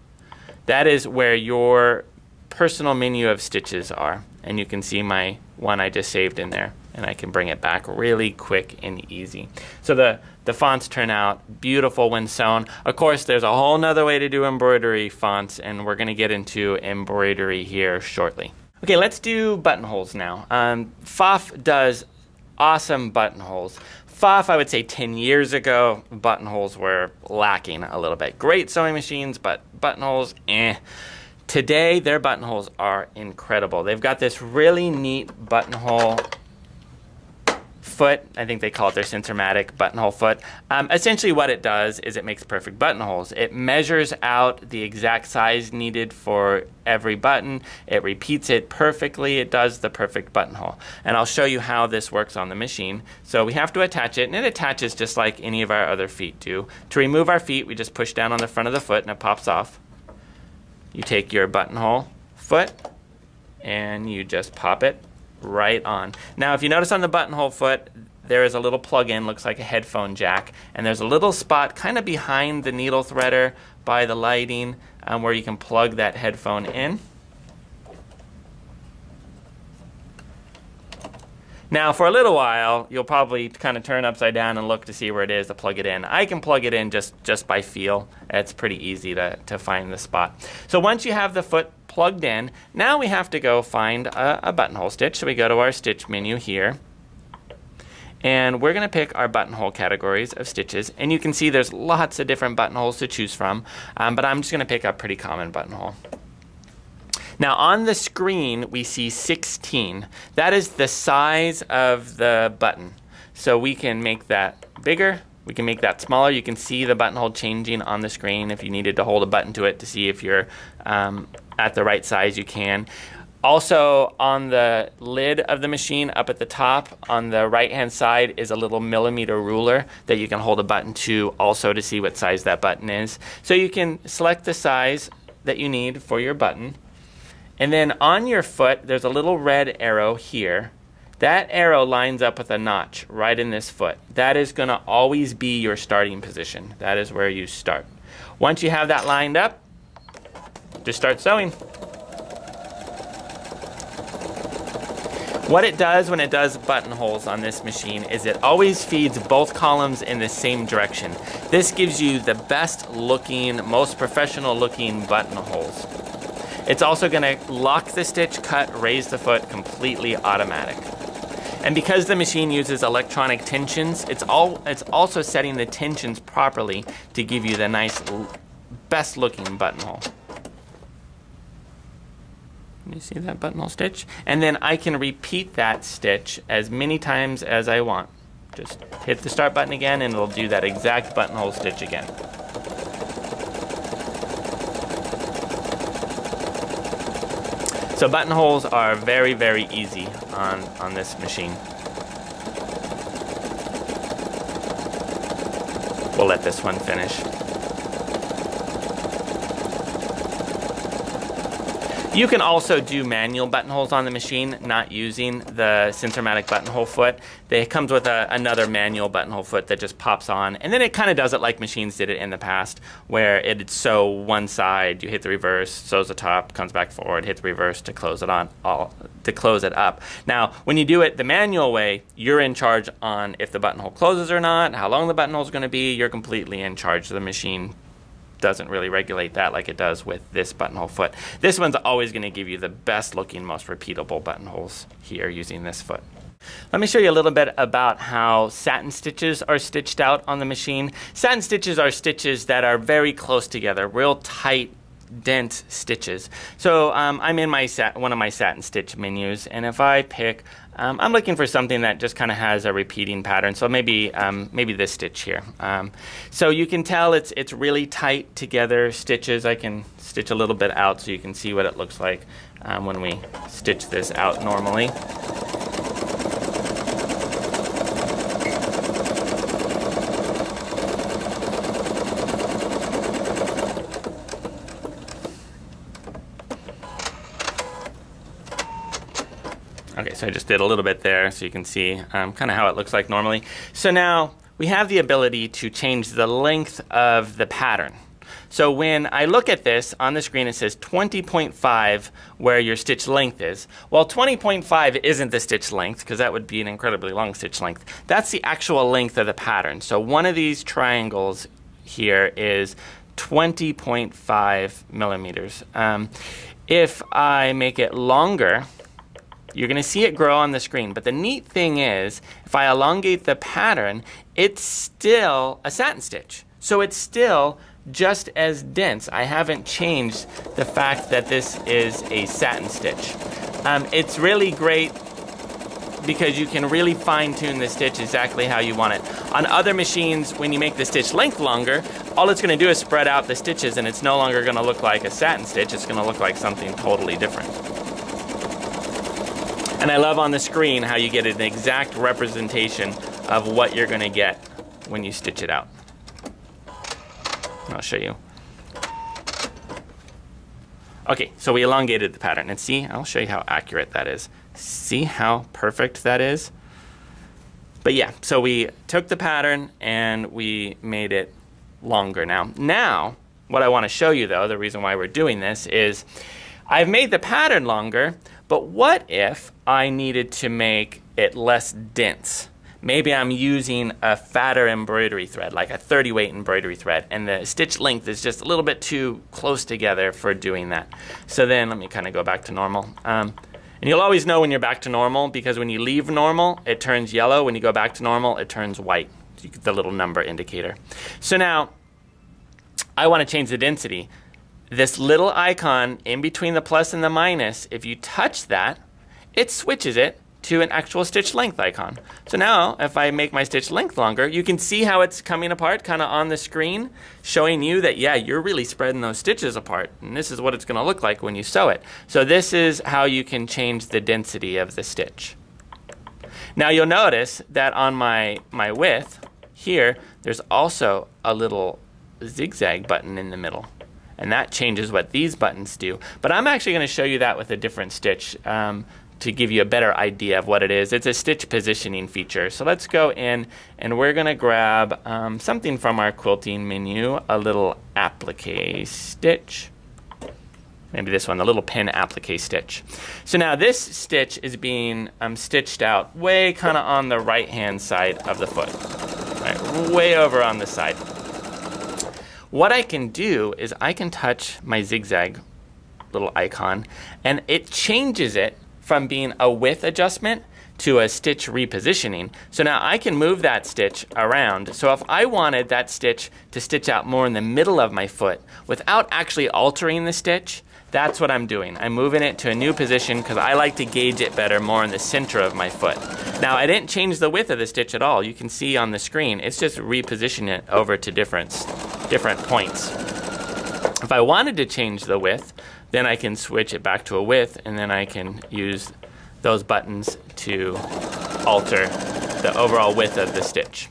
Speaker 1: That is where your personal menu of stitches are. And you can see my one I just saved in there, and I can bring it back really quick and easy. So the fonts turn out beautiful when sewn. Of course, there's a whole nother way to do embroidery fonts, and we're going to get into embroidery here shortly. Okay, let's do buttonholes now. Pfaff does awesome buttonholes. Pfaff, I would say 10 years ago, buttonholes were lacking a little bit. Great sewing machines, but buttonholes, eh. Today, their buttonholes are incredible. They've got this really neat buttonhole foot. I think they call it their Sensormatic buttonhole foot. Essentially what it does is it makes perfect buttonholes. It measures out the exact size needed for every button. It repeats it perfectly. It does the perfect buttonhole. And I'll show you how this works on the machine. So we have to attach it, and it attaches just like any of our other feet do. To remove our feet, we just push down on the front of the foot and it pops off. You take your buttonhole foot and you just pop it right on. Now if you notice on the buttonhole foot, there is a little plug-in, looks like a headphone jack, and there's a little spot kind of behind the needle threader by the lighting where you can plug that headphone in. Now for a little while, you'll probably kind of turn upside down and look to see where it is to plug it in. I can plug it in just by feel. It's pretty easy to find the spot. So once you have the foot plugged in, now we have to go find a buttonhole stitch. So we go to our stitch menu here, and we're going to pick our buttonhole categories of stitches. And you can see there's lots of different buttonholes to choose from, but I'm just going to pick a pretty common buttonhole. Now on the screen we see 16. That is the size of the button. So we can make that bigger, we can make that smaller. You can see the buttonhole changing on the screen. If you needed to hold a button to it to see if you're at the right size, you can. Also on the lid of the machine up at the top on the right hand side is a little millimeter ruler that you can hold a button to also to see what size that button is. So you can select the size that you need for your button. And then on your foot, there's a little red arrow here. That arrow lines up with a notch right in this foot. That is going to always be your starting position. That is where you start. Once you have that lined up, just start sewing. What it does when it does buttonholes on this machine is it always feeds both columns in the same direction. This gives you the best looking, most professional looking buttonholes. It's also going to lock the stitch, cut, raise the foot completely automatic. And because the machine uses electronic tensions, it's also setting the tensions properly to give you the nice, best looking buttonhole. You see that buttonhole stitch? And then I can repeat that stitch as many times as I want. Just hit the start button again and it'll do that exact buttonhole stitch again. So buttonholes are very, very easy on this machine. We'll let this one finish. You can also do manual buttonholes on the machine, not using the Sensormatic buttonhole foot. It comes with another manual buttonhole foot that just pops on, and then it kind of does it like machines did it in the past, where it'd sew one side, you hit the reverse, sews the top, comes back forward, hit the reverse to close it up. Now, when you do it the manual way, you're in charge on if the buttonhole closes or not, how long the buttonhole is going to be. You're completely in charge. The machine doesn't really regulate that like it does with this buttonhole foot. This one's always going to give you the best looking, most repeatable buttonholes here using this foot. Let me show you a little bit about how satin stitches are stitched out on the machine. Satin stitches are stitches that are very close together, real tight, dense stitches. So I'm in one of my satin stitch menus, and if I pick, I'm looking for something that just kind of has a repeating pattern. So maybe this stitch here. So you can tell it's really tight together stitches. I can stitch a little bit out so you can see what it looks like when we stitch this out normally. Okay, so I just did a little bit there so you can see kind of how it looks like normally. So now we have the ability to change the length of the pattern. So when I look at this on the screen, it says 20.5 where your stitch length is. Well, 20.5 isn't the stitch length because that would be an incredibly long stitch length. That's the actual length of the pattern. So one of these triangles here is 20.5 millimeters. If I make it longer, you're going to see it grow on the screen, but the neat thing is, if I elongate the pattern, it's still a satin stitch. So it's still just as dense. I haven't changed the fact that this is a satin stitch. It's really great because you can really fine-tune the stitch exactly how you want it. On other machines, when you make the stitch length longer, all it's going to do is spread out the stitches, and it's no longer going to look like a satin stitch. It's going to look like something totally different. And I love on the screen how you get an exact representation of what you're going to get when you stitch it out. I'll show you. Okay, so we elongated the pattern, and see, I'll show you how accurate that is. See how perfect that is? But yeah, so we took the pattern and we made it longer now. Now, what I want to show you though, the reason why we're doing this is I've made the pattern longer, but what if I needed to make it less dense? Maybe I'm using a fatter embroidery thread, like a 30 weight embroidery thread, and the stitch length is just a little bit too close together for doing that. So then let me kind of go back to normal. And you'll always know when you're back to normal, because when you leave normal, it turns yellow. When you go back to normal, it turns white, the little number indicator. So now I want to change the density. This little icon in between the plus and the minus, if you touch that, it switches it to an actual stitch length icon. So now if I make my stitch length longer, you can see how it's coming apart kind of on the screen, showing you that, yeah, you're really spreading those stitches apart, and this is what it's going to look like when you sew it. So this is how you can change the density of the stitch. Now you'll notice that on my width here, there's also a little zigzag button in the middle, and that changes what these buttons do. But I'm actually going to show you that with a different stitch to give you a better idea of what it is. It's a stitch positioning feature. So let's go in and we're going to grab something from our quilting menu, a little applique stitch. Maybe this one, the little pin applique stitch. So now this stitch is being stitched out way kind of on the right hand side of the foot, right, way over on the side. What I can do is I can touch my zigzag little icon, and it changes it from being a width adjustment to a stitch repositioning. So now I can move that stitch around. So if I wanted that stitch to stitch out more in the middle of my foot without actually altering the stitch, that's what I'm doing. I'm moving it to a new position because I like to gauge it better more in the center of my foot. Now I didn't change the width of the stitch at all. You can see on the screen, it's just repositioning it over to different points. If I wanted to change the width, then I can switch it back to a width, and then I can use those buttons to alter the overall width of the stitch.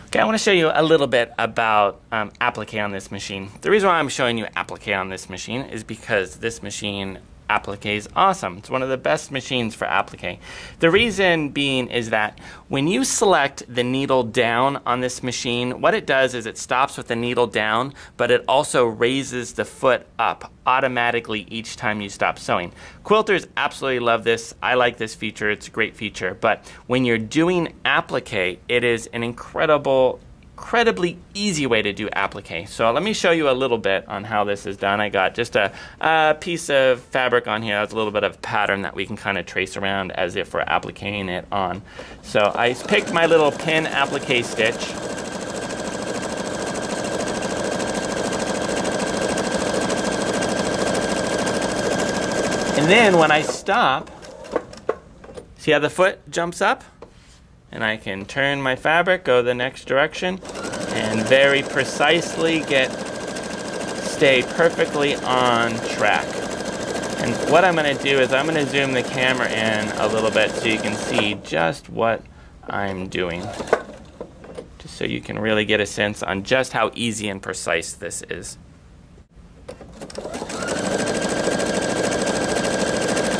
Speaker 1: Okay, I want to show you a little bit about applique on this machine. The reason why I'm showing you applique on this machine is because this machine applique is awesome. It's one of the best machines for applique. The reason being is that when you select the needle down on this machine, what it does is it stops with the needle down, but it also raises the foot up automatically each time you stop sewing. Quilters absolutely love this. I like this feature. It's a great feature. But when you're doing applique, it is an incredibly easy way to do applique. So let me show you a little bit on how this is done. I got just a piece of fabric on here. That's a little bit of pattern that we can kind of trace around as if we're appliquing it on. So I picked my little pin applique stitch. And then when I stop, see how the foot jumps up? And I can turn my fabric, go the next direction, and very precisely stay perfectly on track. And what I'm going to do is I'm going to zoom the camera in a little bit so you can see just what I'm doing, just so you can really get a sense on just how easy and precise this is.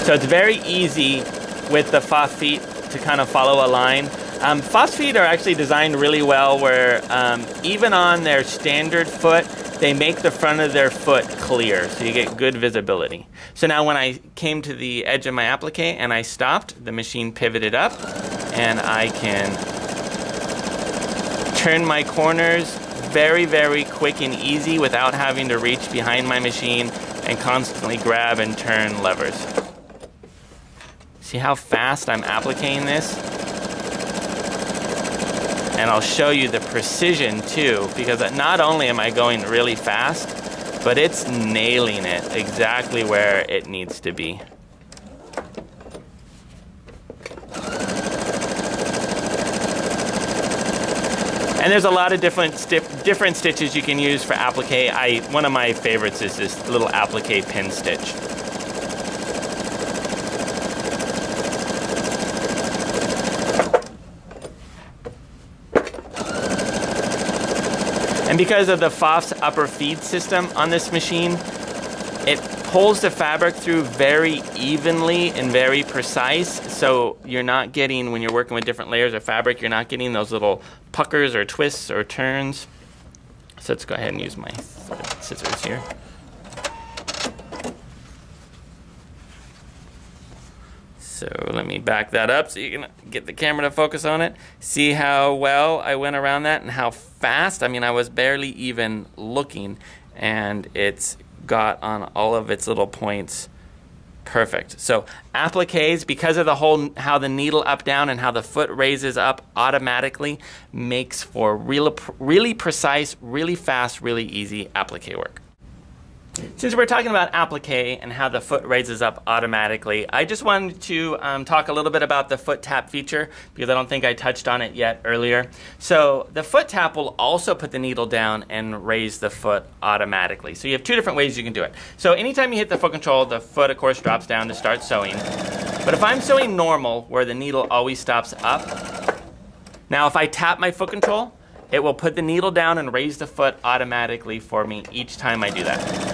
Speaker 1: So it's very easy with the Pfaff feet to kind of follow a line. Pfaff feet are actually designed really well where even on their standard foot, they make the front of their foot clear, so you get good visibility. So now when I came to the edge of my applique and I stopped, the machine pivoted up, and I can turn my corners very, very quick and easy without having to reach behind my machine and constantly grab and turn levers. See how fast I'm appliquing this? And I'll show you the precision too, because not only am I going really fast, but it's nailing it exactly where it needs to be. And there's a lot of different stitches you can use for applique. One of my favorites is this little applique pin stitch. And because of the Pfaff's upper feed system on this machine, it pulls the fabric through very evenly and very precise, so you're not getting, when you're working with different layers of fabric, you're not getting those little puckers or twists or turns. So let's go ahead and use my scissors here. So let me back that up so you can get the camera to focus on it. See how well I went around that and how fast? I mean, I was barely even looking, and it's got on all of its little points perfect. So appliques, because of the whole, how the needle up down and how the foot raises up automatically, makes for really precise, really fast, really easy applique work. Since we're talking about applique and how the foot raises up automatically, I just wanted to talk a little bit about the foot tap feature, because I don't think I touched on it yet earlier. So the foot tap will also put the needle down and raise the foot automatically. So you have two different ways you can do it. So anytime you hit the foot control, the foot of course drops down to start sewing. But if I'm sewing normal, where the needle always stops up, now if I tap my foot control, it will put the needle down and raise the foot automatically for me each time I do that.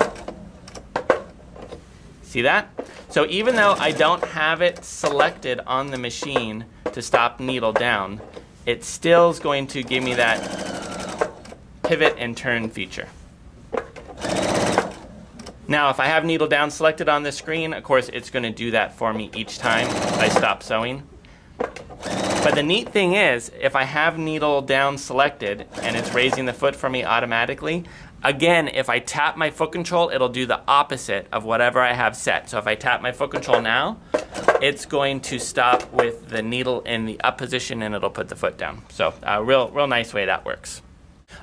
Speaker 1: See that? So even though I don't have it selected on the machine to stop needle down, it still is going to give me that pivot and turn feature. Now if I have needle down selected on the screen, of course it's going to do that for me each time I stop sewing. But the neat thing is, if I have needle down selected and it's raising the foot for me automatically, again, if I tap my foot control, it'll do the opposite of whatever I have set. So if I tap my foot control now, it's going to stop with the needle in the up position and it'll put the foot down. So a real nice way that works.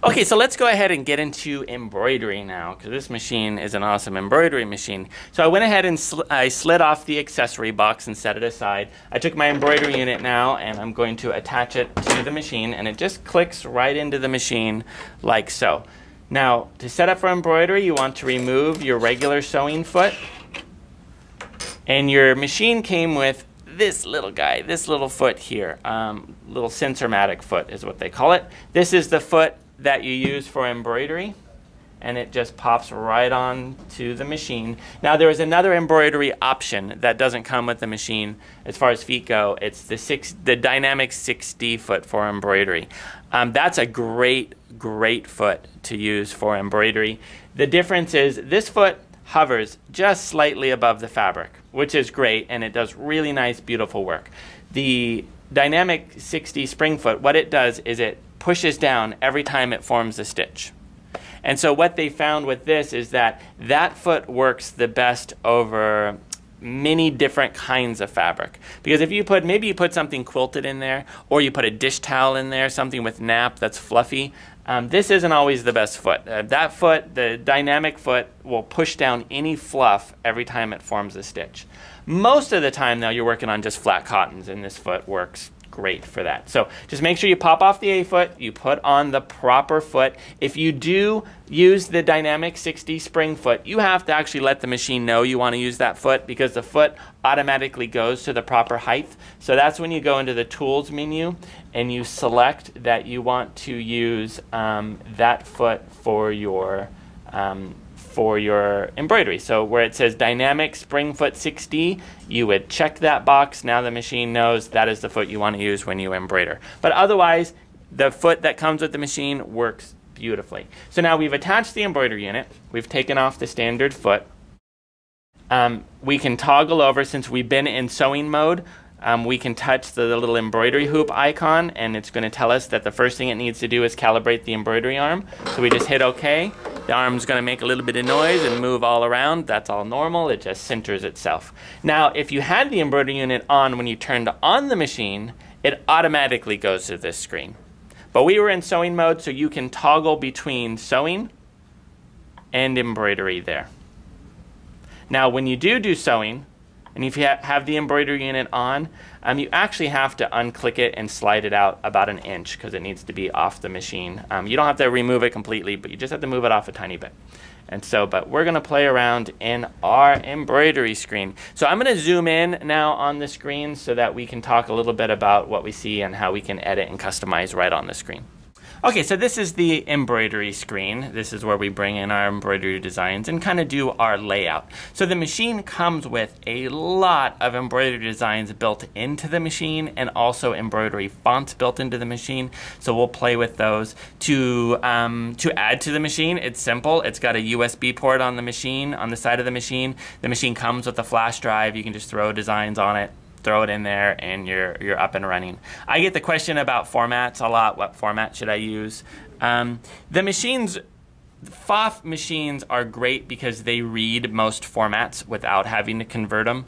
Speaker 1: Okay, so let's go ahead and get into embroidery now, because this machine is an awesome embroidery machine. So I went ahead and I slid off the accessory box and set it aside. I took my embroidery unit now and I'm going to attach it to the machine, and it just clicks right into the machine like so. Now, to set up for embroidery, you want to remove your regular sewing foot. And your machine came with this little guy, this little foot here. Little Sensormatic foot is what they call it. This is the foot that you use for embroidery, and it just pops right on to the machine. Now there is another embroidery option that doesn't come with the machine as far as feet go. It's the dynamic 6D foot for embroidery. That's a great foot to use for embroidery. The difference is this foot hovers just slightly above the fabric, which is great, and it does really nice, beautiful work. The dynamic 6D spring foot, what it does is it pushes down every time it forms a stitch. And so what they found with this is that that foot works the best over many different kinds of fabric. Because if you put, maybe you put something quilted in there, or you put a dish towel in there, something with nap that's fluffy, this isn't always the best foot. That foot, the dynamic foot, will push down any fluff every time it forms a stitch. Most of the time though, you're working on just flat cottons, and this foot works great for that. So just make sure you pop off the A foot, you put on the proper foot. If you do use the dynamic 6D spring foot, you have to actually let the machine know you want to use that foot, because the foot automatically goes to the proper height. So that's when you go into the tools menu and you select that you want to use that foot for your embroidery. So where it says dynamic spring foot 6D, you would check that box. Now the machine knows that is the foot you want to use when you embroider. But otherwise, the foot that comes with the machine works beautifully. So now we've attached the embroidery unit. We've taken off the standard foot. We can toggle over, since we've been in sewing mode, we can touch the little embroidery hoop icon, and it's going to tell us that the first thing it needs to do is calibrate the embroidery arm. So we just hit OK. The arm's going to make a little bit of noise and move all around. That's all normal. It just centers itself. Now, if you had the embroidery unit on when you turned on the machine, it automatically goes to this screen. But we were in sewing mode, so you can toggle between sewing and embroidery there. Now, when you do sewing, and if you have the embroidery unit on, you actually have to unclick it and slide it out about an inch because it needs to be off the machine. You don't have to remove it completely, but you just have to move it off a tiny bit. And so, but we're going to play around in our embroidery screen. So I'm going to zoom in now on the screen so that we can talk a little bit about what we see and how we can edit and customize right on the screen. Okay, so this is the embroidery screen. This is where we bring in our embroidery designs and kind of do our layout. So the machine comes with a lot of embroidery designs built into the machine and also embroidery fonts built into the machine. So we'll play with those. To add to the machine, it's simple. It's got a USB port on the machine, on the side of the machine. The machine comes with a flash drive. You can just throw designs on it, throw it in there, and you're up and running. I get the question about formats a lot. What format should I use? The machines, Pfaff machines are great because they read most formats without having to convert them.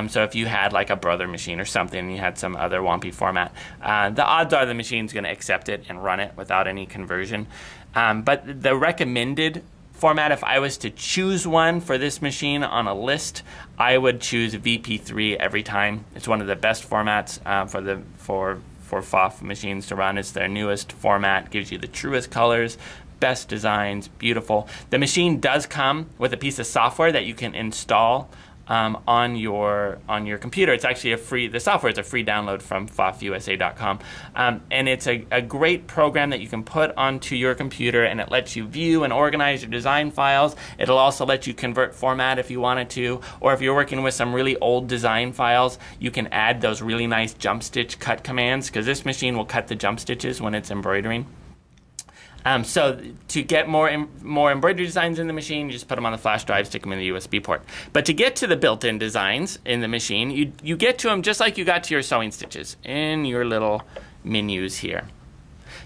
Speaker 1: So if you had like a Brother machine or something, and you had some other wonky format, the odds are the machine's going to accept it and run it without any conversion. But the recommended format, if I was to choose one for this machine on a list, I would choose VP3 every time. It's one of the best formats for Pfaff machines to run. It's their newest format, gives you the truest colors, best designs, beautiful. The machine does come with a piece of software that you can install on your computer. It's actually the software is a free download from PfaffUSA.com, and it's a great program that you can put onto your computer, and it lets you view and organize your design files. It'll also let you convert format if you wanted to, or if you're working with some really old design files, you can add those really nice jump stitch cut commands, because this machine will cut the jump stitches when it's embroidering. So to get more embroidery designs in the machine, you just put them on the flash drive, stick them in the USB port. But to get to the built-in designs in the machine, you get to them just like you got to your sewing stitches in your little menus here.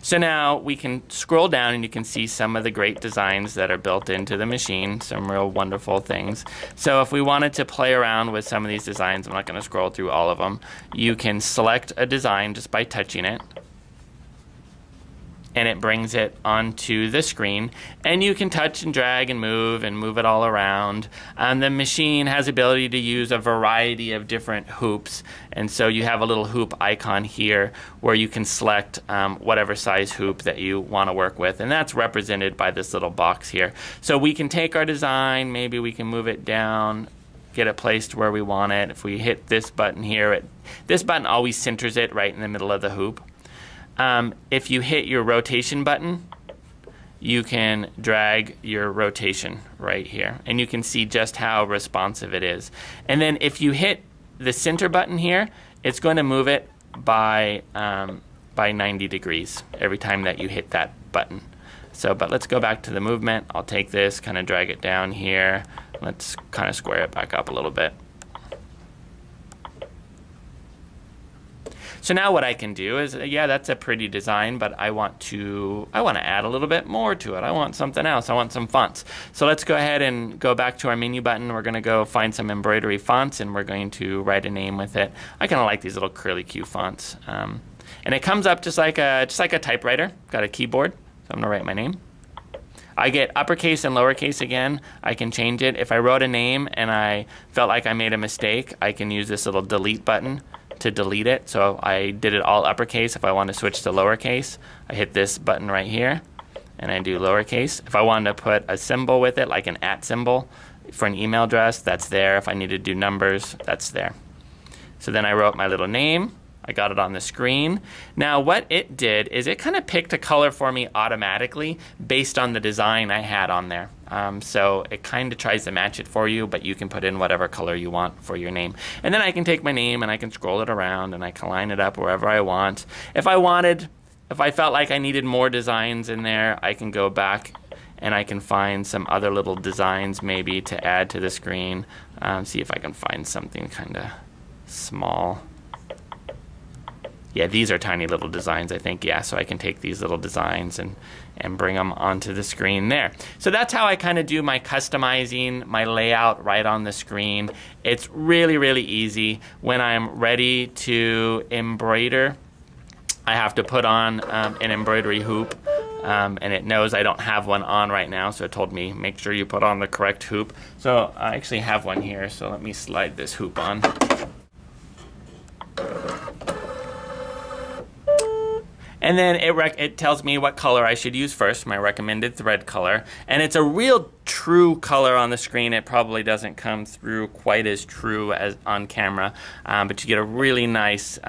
Speaker 1: So now we can scroll down and you can see some of the great designs that are built into the machine, some real wonderful things. So if we wanted to play around with some of these designs, I'm not going to scroll through all of them, you can select a design just by touching it, and it brings it onto the screen, and you can touch and drag and move it all around. The machine has the ability to use a variety of different hoops, and so you have a little hoop icon here where you can select whatever size hoop that you want to work with, and that's represented by this little box here. So we can take our design, maybe we can move it down, get it placed where we want it. If we hit this button here, this button always centers it right in the middle of the hoop. If you hit your rotation button, you can drag your rotation right here, and you can see just how responsive it is. And then if you hit the center button here, it's going to move it by 90 degrees every time that you hit that button. So, but let's go back to the movement. I'll take this, kind of drag it down here. Let's kind of square it back up a little bit. So now what I can do is, yeah, that's a pretty design, but I want to add a little bit more to it. I want something else. I want some fonts. So let's go ahead and go back to our menu button. We're going to go find some embroidery fonts, and we're going to write a name with it. I kind of like these little curly Q fonts. And it comes up just like a typewriter. Got a keyboard, so I'm going to write my name. I get uppercase and lowercase again. I can change it. If I wrote a name and I felt like I made a mistake, I can use this little delete button to delete it. So I did it all uppercase. If I want to switch to lowercase, I hit this button right here and I do lowercase. If I wanted to put a symbol with it, like an @ symbol for an email address, that's there. If I need to do numbers, that's there. So then I wrote my little name. I got it on the screen. Now what it did is it kind of picked a color for me automatically based on the design I had on there. So it kind of tries to match it for you, but you can put in whatever color you want for your name. And then I can take my name and I can scroll it around and I can line it up wherever I want. If I felt like I needed more designs in there, I can go back and I can find some other little designs maybe to add to the screen. See if I can find something kind of small. Yeah, these are tiny little designs, I think. Yeah, so I can take these little designs and bring them onto the screen there. So that's how I kind of do my customizing, my layout right on the screen. It's really, really easy. When I'm ready to embroider, I have to put on an embroidery hoop. and it knows I don't have one on right now, so it told me make sure you put on the correct hoop. So I actually have one here, so let me slide this hoop on. And then it tells me what color I should use first, my recommended thread color. And it's a real true color on the screen. It probably doesn't come through quite as true as on camera, but you get a really nice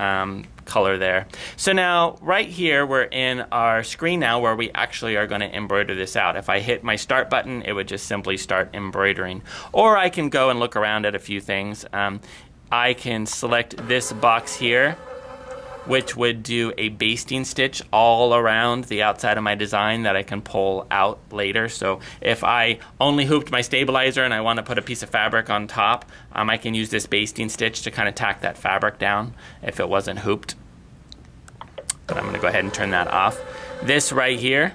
Speaker 1: color there. So now, right here, we're in our screen now where we actually are going to embroider this out. If I hit my start button, it would just simply start embroidering. Or I can go and look around at a few things. I can select this box here, which would do a basting stitch all around the outside of my design that I can pull out later. So if I only hooped my stabilizer and I want to put a piece of fabric on top, I can use this basting stitch to kind of tack that fabric down if it wasn't hooped. But I'm going to go ahead and turn that off. This right here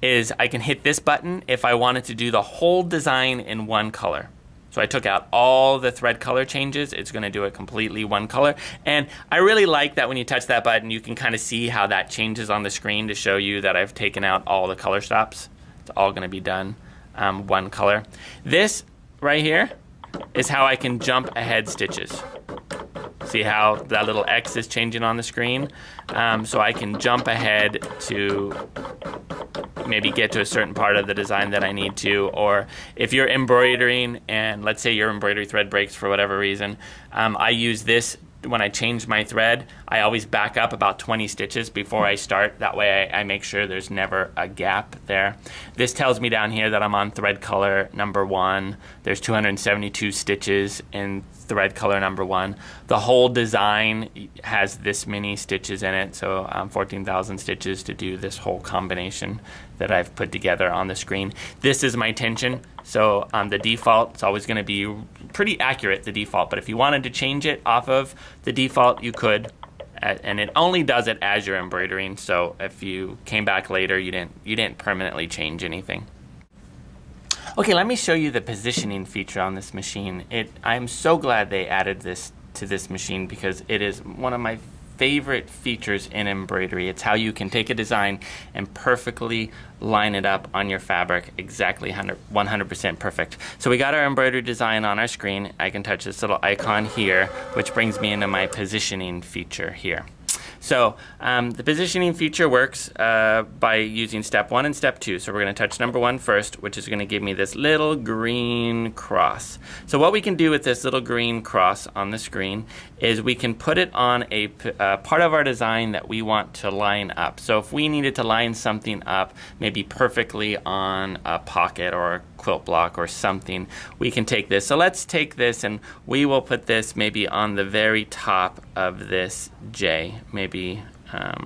Speaker 1: is I can hit this button if I wanted to do the whole design in one color. So I took out all the thread color changes. It's going to do it completely one color. And I really like that when you touch that button, you can kind of see how that changes on the screen to show you that I've taken out all the color stops. It's all going to be done one color. This right here is how I can jump ahead stitches. See how that little X is changing on the screen? So I can jump ahead to maybe get to a certain part of the design that I need to, or if you're embroidering and let's say your embroidery thread breaks for whatever reason, I use this when I change my thread. I always back up about 20 stitches before I start. That way I make sure there's never a gap there. This tells me down here that I'm on thread color number 1. There's 272 stitches in thread color number 1. The whole design has this many stitches in it, so 14,000 stitches to do this whole combination that I've put together on the screen. This is my tension, so the default, it's always going to be pretty accurate, the default, but if you wanted to change it off of the default, you could, and it only does it as you're embroidering, so if you came back later, you didn't permanently change anything. Okay, let me show you the positioning feature on this machine. I'm so glad they added this to this machine because it is one of my favorite features in embroidery. It's how you can take a design and perfectly line it up on your fabric, exactly 100% perfect. So we got our embroidery design on our screen. I can touch this little icon here, which brings me into my positioning feature here. So the positioning feature works by using step 1 and step 2. So we're going to touch number 1 first, which is going to give me this little green cross. So what we can do with this little green cross on the screen is we can put it on a part of our design that we want to line up. So if we needed to line something up, maybe perfectly on a pocket or a quilt block or something, we can take this. So let's take this and we will put this maybe on the very top of this J, maybe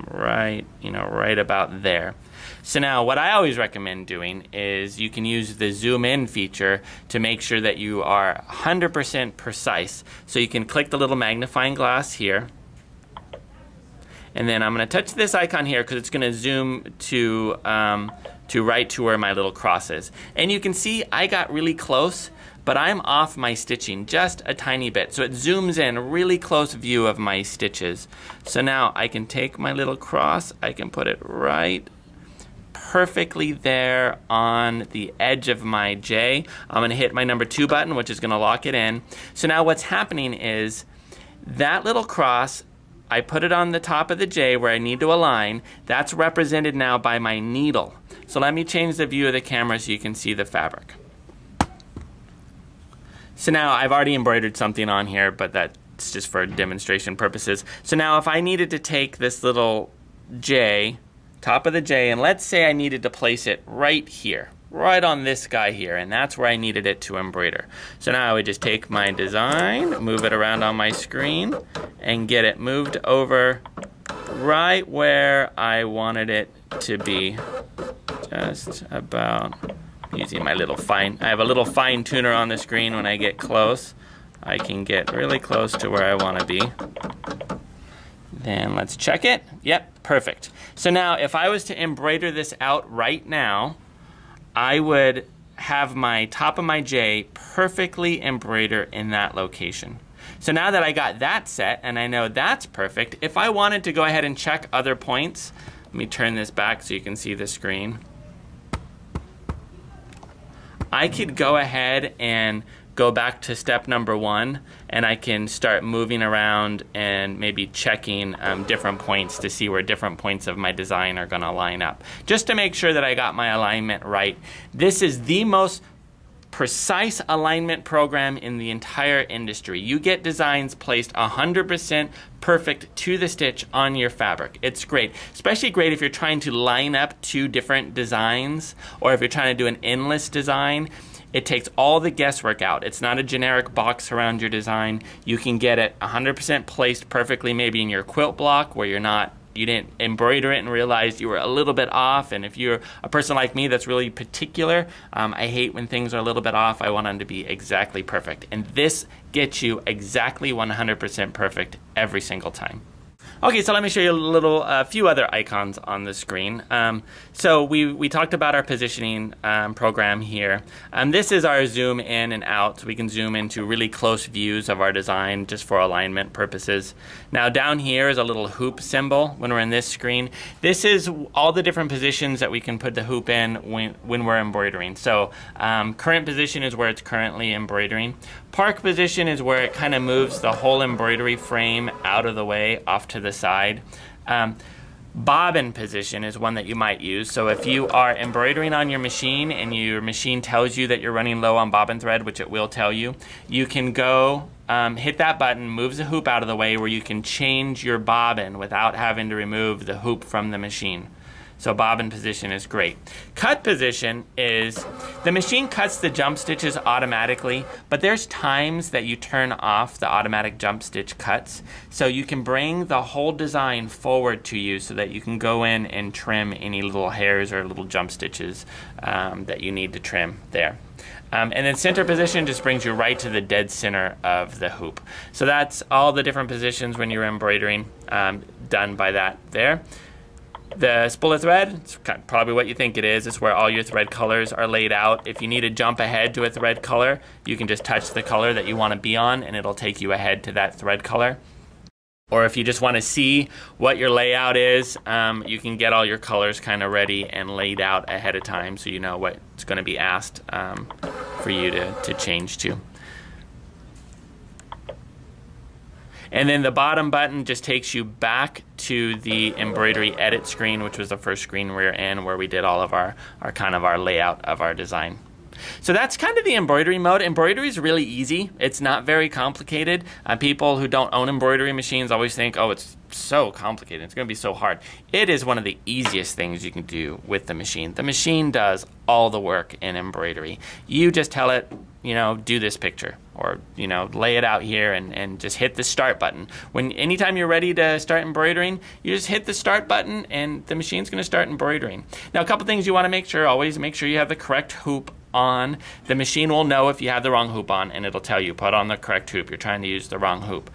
Speaker 1: right about there. So now what I always recommend doing is you can use the zoom in feature to make sure that you are 100% precise. So you can click the little magnifying glass here, and then I'm going to touch this icon here because it's going to zoom to right to where my little cross is. And you can see I got really close, but I'm off my stitching just a tiny bit. So it zooms in a really close view of my stitches. So now I can take my little cross, I can put it right perfectly there on the edge of my J. I'm going to hit my number 2 button, which is going to lock it in. So now what's happening is that little cross, I put it on the top of the J where I need to align. That's represented now by my needle. So let me change the view of the camera so you can see the fabric. So now I've already embroidered something on here, but that's just for demonstration purposes. So now if I needed to take this little J, top of the J, and let's say I needed to place it right here, right on this guy here, and that's where I needed it to embroider. So now I would just take my design, move it around on my screen, and get it moved over right where I wanted it to be. Just about, using my little I have a little fine tuner on the screen. When I get close, I can get really close to where I want to be. Then let's check it. Yep, perfect. So now if I was to embroider this out right now, I would have my top of my J perfectly embroider in that location. So now that I got that set and I know that's perfect, if I wanted to go ahead and check other points, Let me turn this back so you can see the screen. I could go ahead and go back to step number 1, and I can start moving around and maybe checking different points to see where different points of my design are going to line up, just to make sure that I got my alignment right. This is the most precise alignment program in the entire industry. You get designs placed 100% perfect to the stitch on your fabric. It's great, especially great if you're trying to line up 2 different designs, or if you're trying to do an endless design. It takes all the guesswork out. It's not a generic box around your design. You can get it 100% placed perfectly, maybe in your quilt block where you didn't embroider it and realize you were a little bit off. And if you're a person like me that's really particular, I hate when things are a little bit off. I want them to be exactly perfect. And this gets you exactly 100% perfect every single time. Okay, so let me show you a few other icons on the screen. So we talked about our positioning program here. This is our zoom in and out, so we can zoom into really close views of our design just for alignment purposes. Now down here is a little hoop symbol when we're in this screen. This is all the different positions that we can put the hoop in when we're embroidering. So current position is where it's currently embroidering. Park position is where it kind of moves the whole embroidery frame out of the way off to the side. Bobbin position is one that you might use. So if you are embroidering on your machine and your machine tells you that you're running low on bobbin thread, which it will tell you, you can go hit that button, moves the hoop out of the way, where you can change your bobbin without having to remove the hoop from the machine. So bobbin position is great. Cut position is, the machine cuts the jump stitches automatically, but there's times that you turn off the automatic jump stitch cuts. So you can bring the whole design forward to you so that you can go in and trim any little hairs or little jump stitches that you need to trim there. And then center position just brings you right to the dead center of the hoop. So that's all the different positions when you're embroidering done by that there. The spool of thread, it's probably what you think it is. It's where all your thread colors are laid out. If you need to jump ahead to a thread color, you can just touch the color that you want to be on and it'll take you ahead to that thread color. Or if you just want to see what your layout is, you can get all your colors kind of ready and laid out ahead of time so you know what's going to be asked for you to change to. And then the bottom button just takes you back to the embroidery edit screen, which was the first screen we were in, where we did all of our layout of our design. So that's kind of the embroidery mode. Embroidery is really easy. It's not very complicated. People who don't own embroidery machines always think, oh, it's so complicated. It's going to be so hard. It is one of the easiest things you can do with the machine. The machine does all the work in embroidery. You just tell it, do this picture, or, lay it out here and just hit the start button. Anytime you're ready to start embroidering, you just hit the start button and the machine's going to start embroidering. Now, a couple things you want to make sure, always make sure you have the correct hoop on. The machine will know if you have the wrong hoop on, and it'll tell you, put on the correct hoop. You're trying to use the wrong hoop.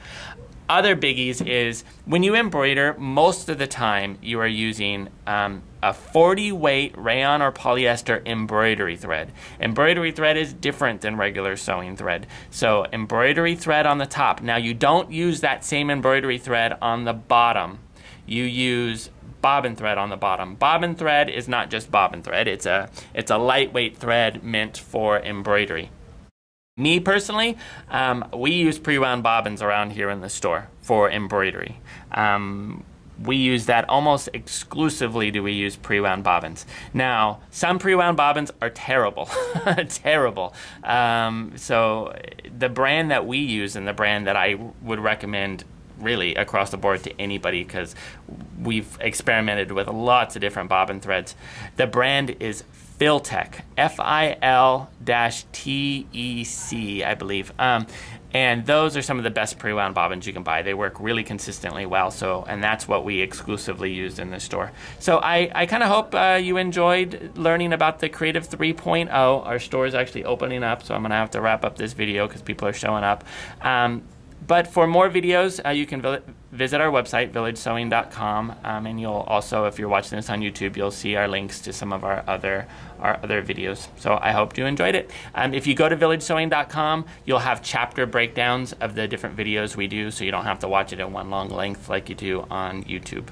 Speaker 1: Other biggies is when you embroider, most of the time you are using a 40 weight rayon or polyester embroidery thread. Embroidery thread is different than regular sewing thread. So embroidery thread on the top. Now you don't use that same embroidery thread on the bottom. You use bobbin thread on the bottom. Bobbin thread is not just bobbin thread. It's a lightweight thread meant for embroidery. Me personally, we use pre-wound bobbins around here in the store for embroidery. We use that almost exclusively. Do we use pre-wound bobbins? Now, some pre-wound bobbins are terrible, terrible. So the brand that we use and the brand that I would recommend really across the board to anybody, because we've experimented with lots of different bobbin threads. The brand is Filtec, F-I-L-T-E-C, I believe. And those are some of the best pre-wound bobbins you can buy. They work really consistently well, and that's what we exclusively used in the store. So I kind of hope you enjoyed learning about the Creative 3.0. Our store is actually opening up, so I'm going to have to wrap up this video because people are showing up. But for more videos, you can visit our website, villagesewing.com, and you'll also, if you're watching this on YouTube, you'll see our links to some of our other videos. So I hope you enjoyed it. If you go to villagesewing.com, you'll have chapter breakdowns of the different videos we do, so you don't have to watch it in one long length like you do on YouTube.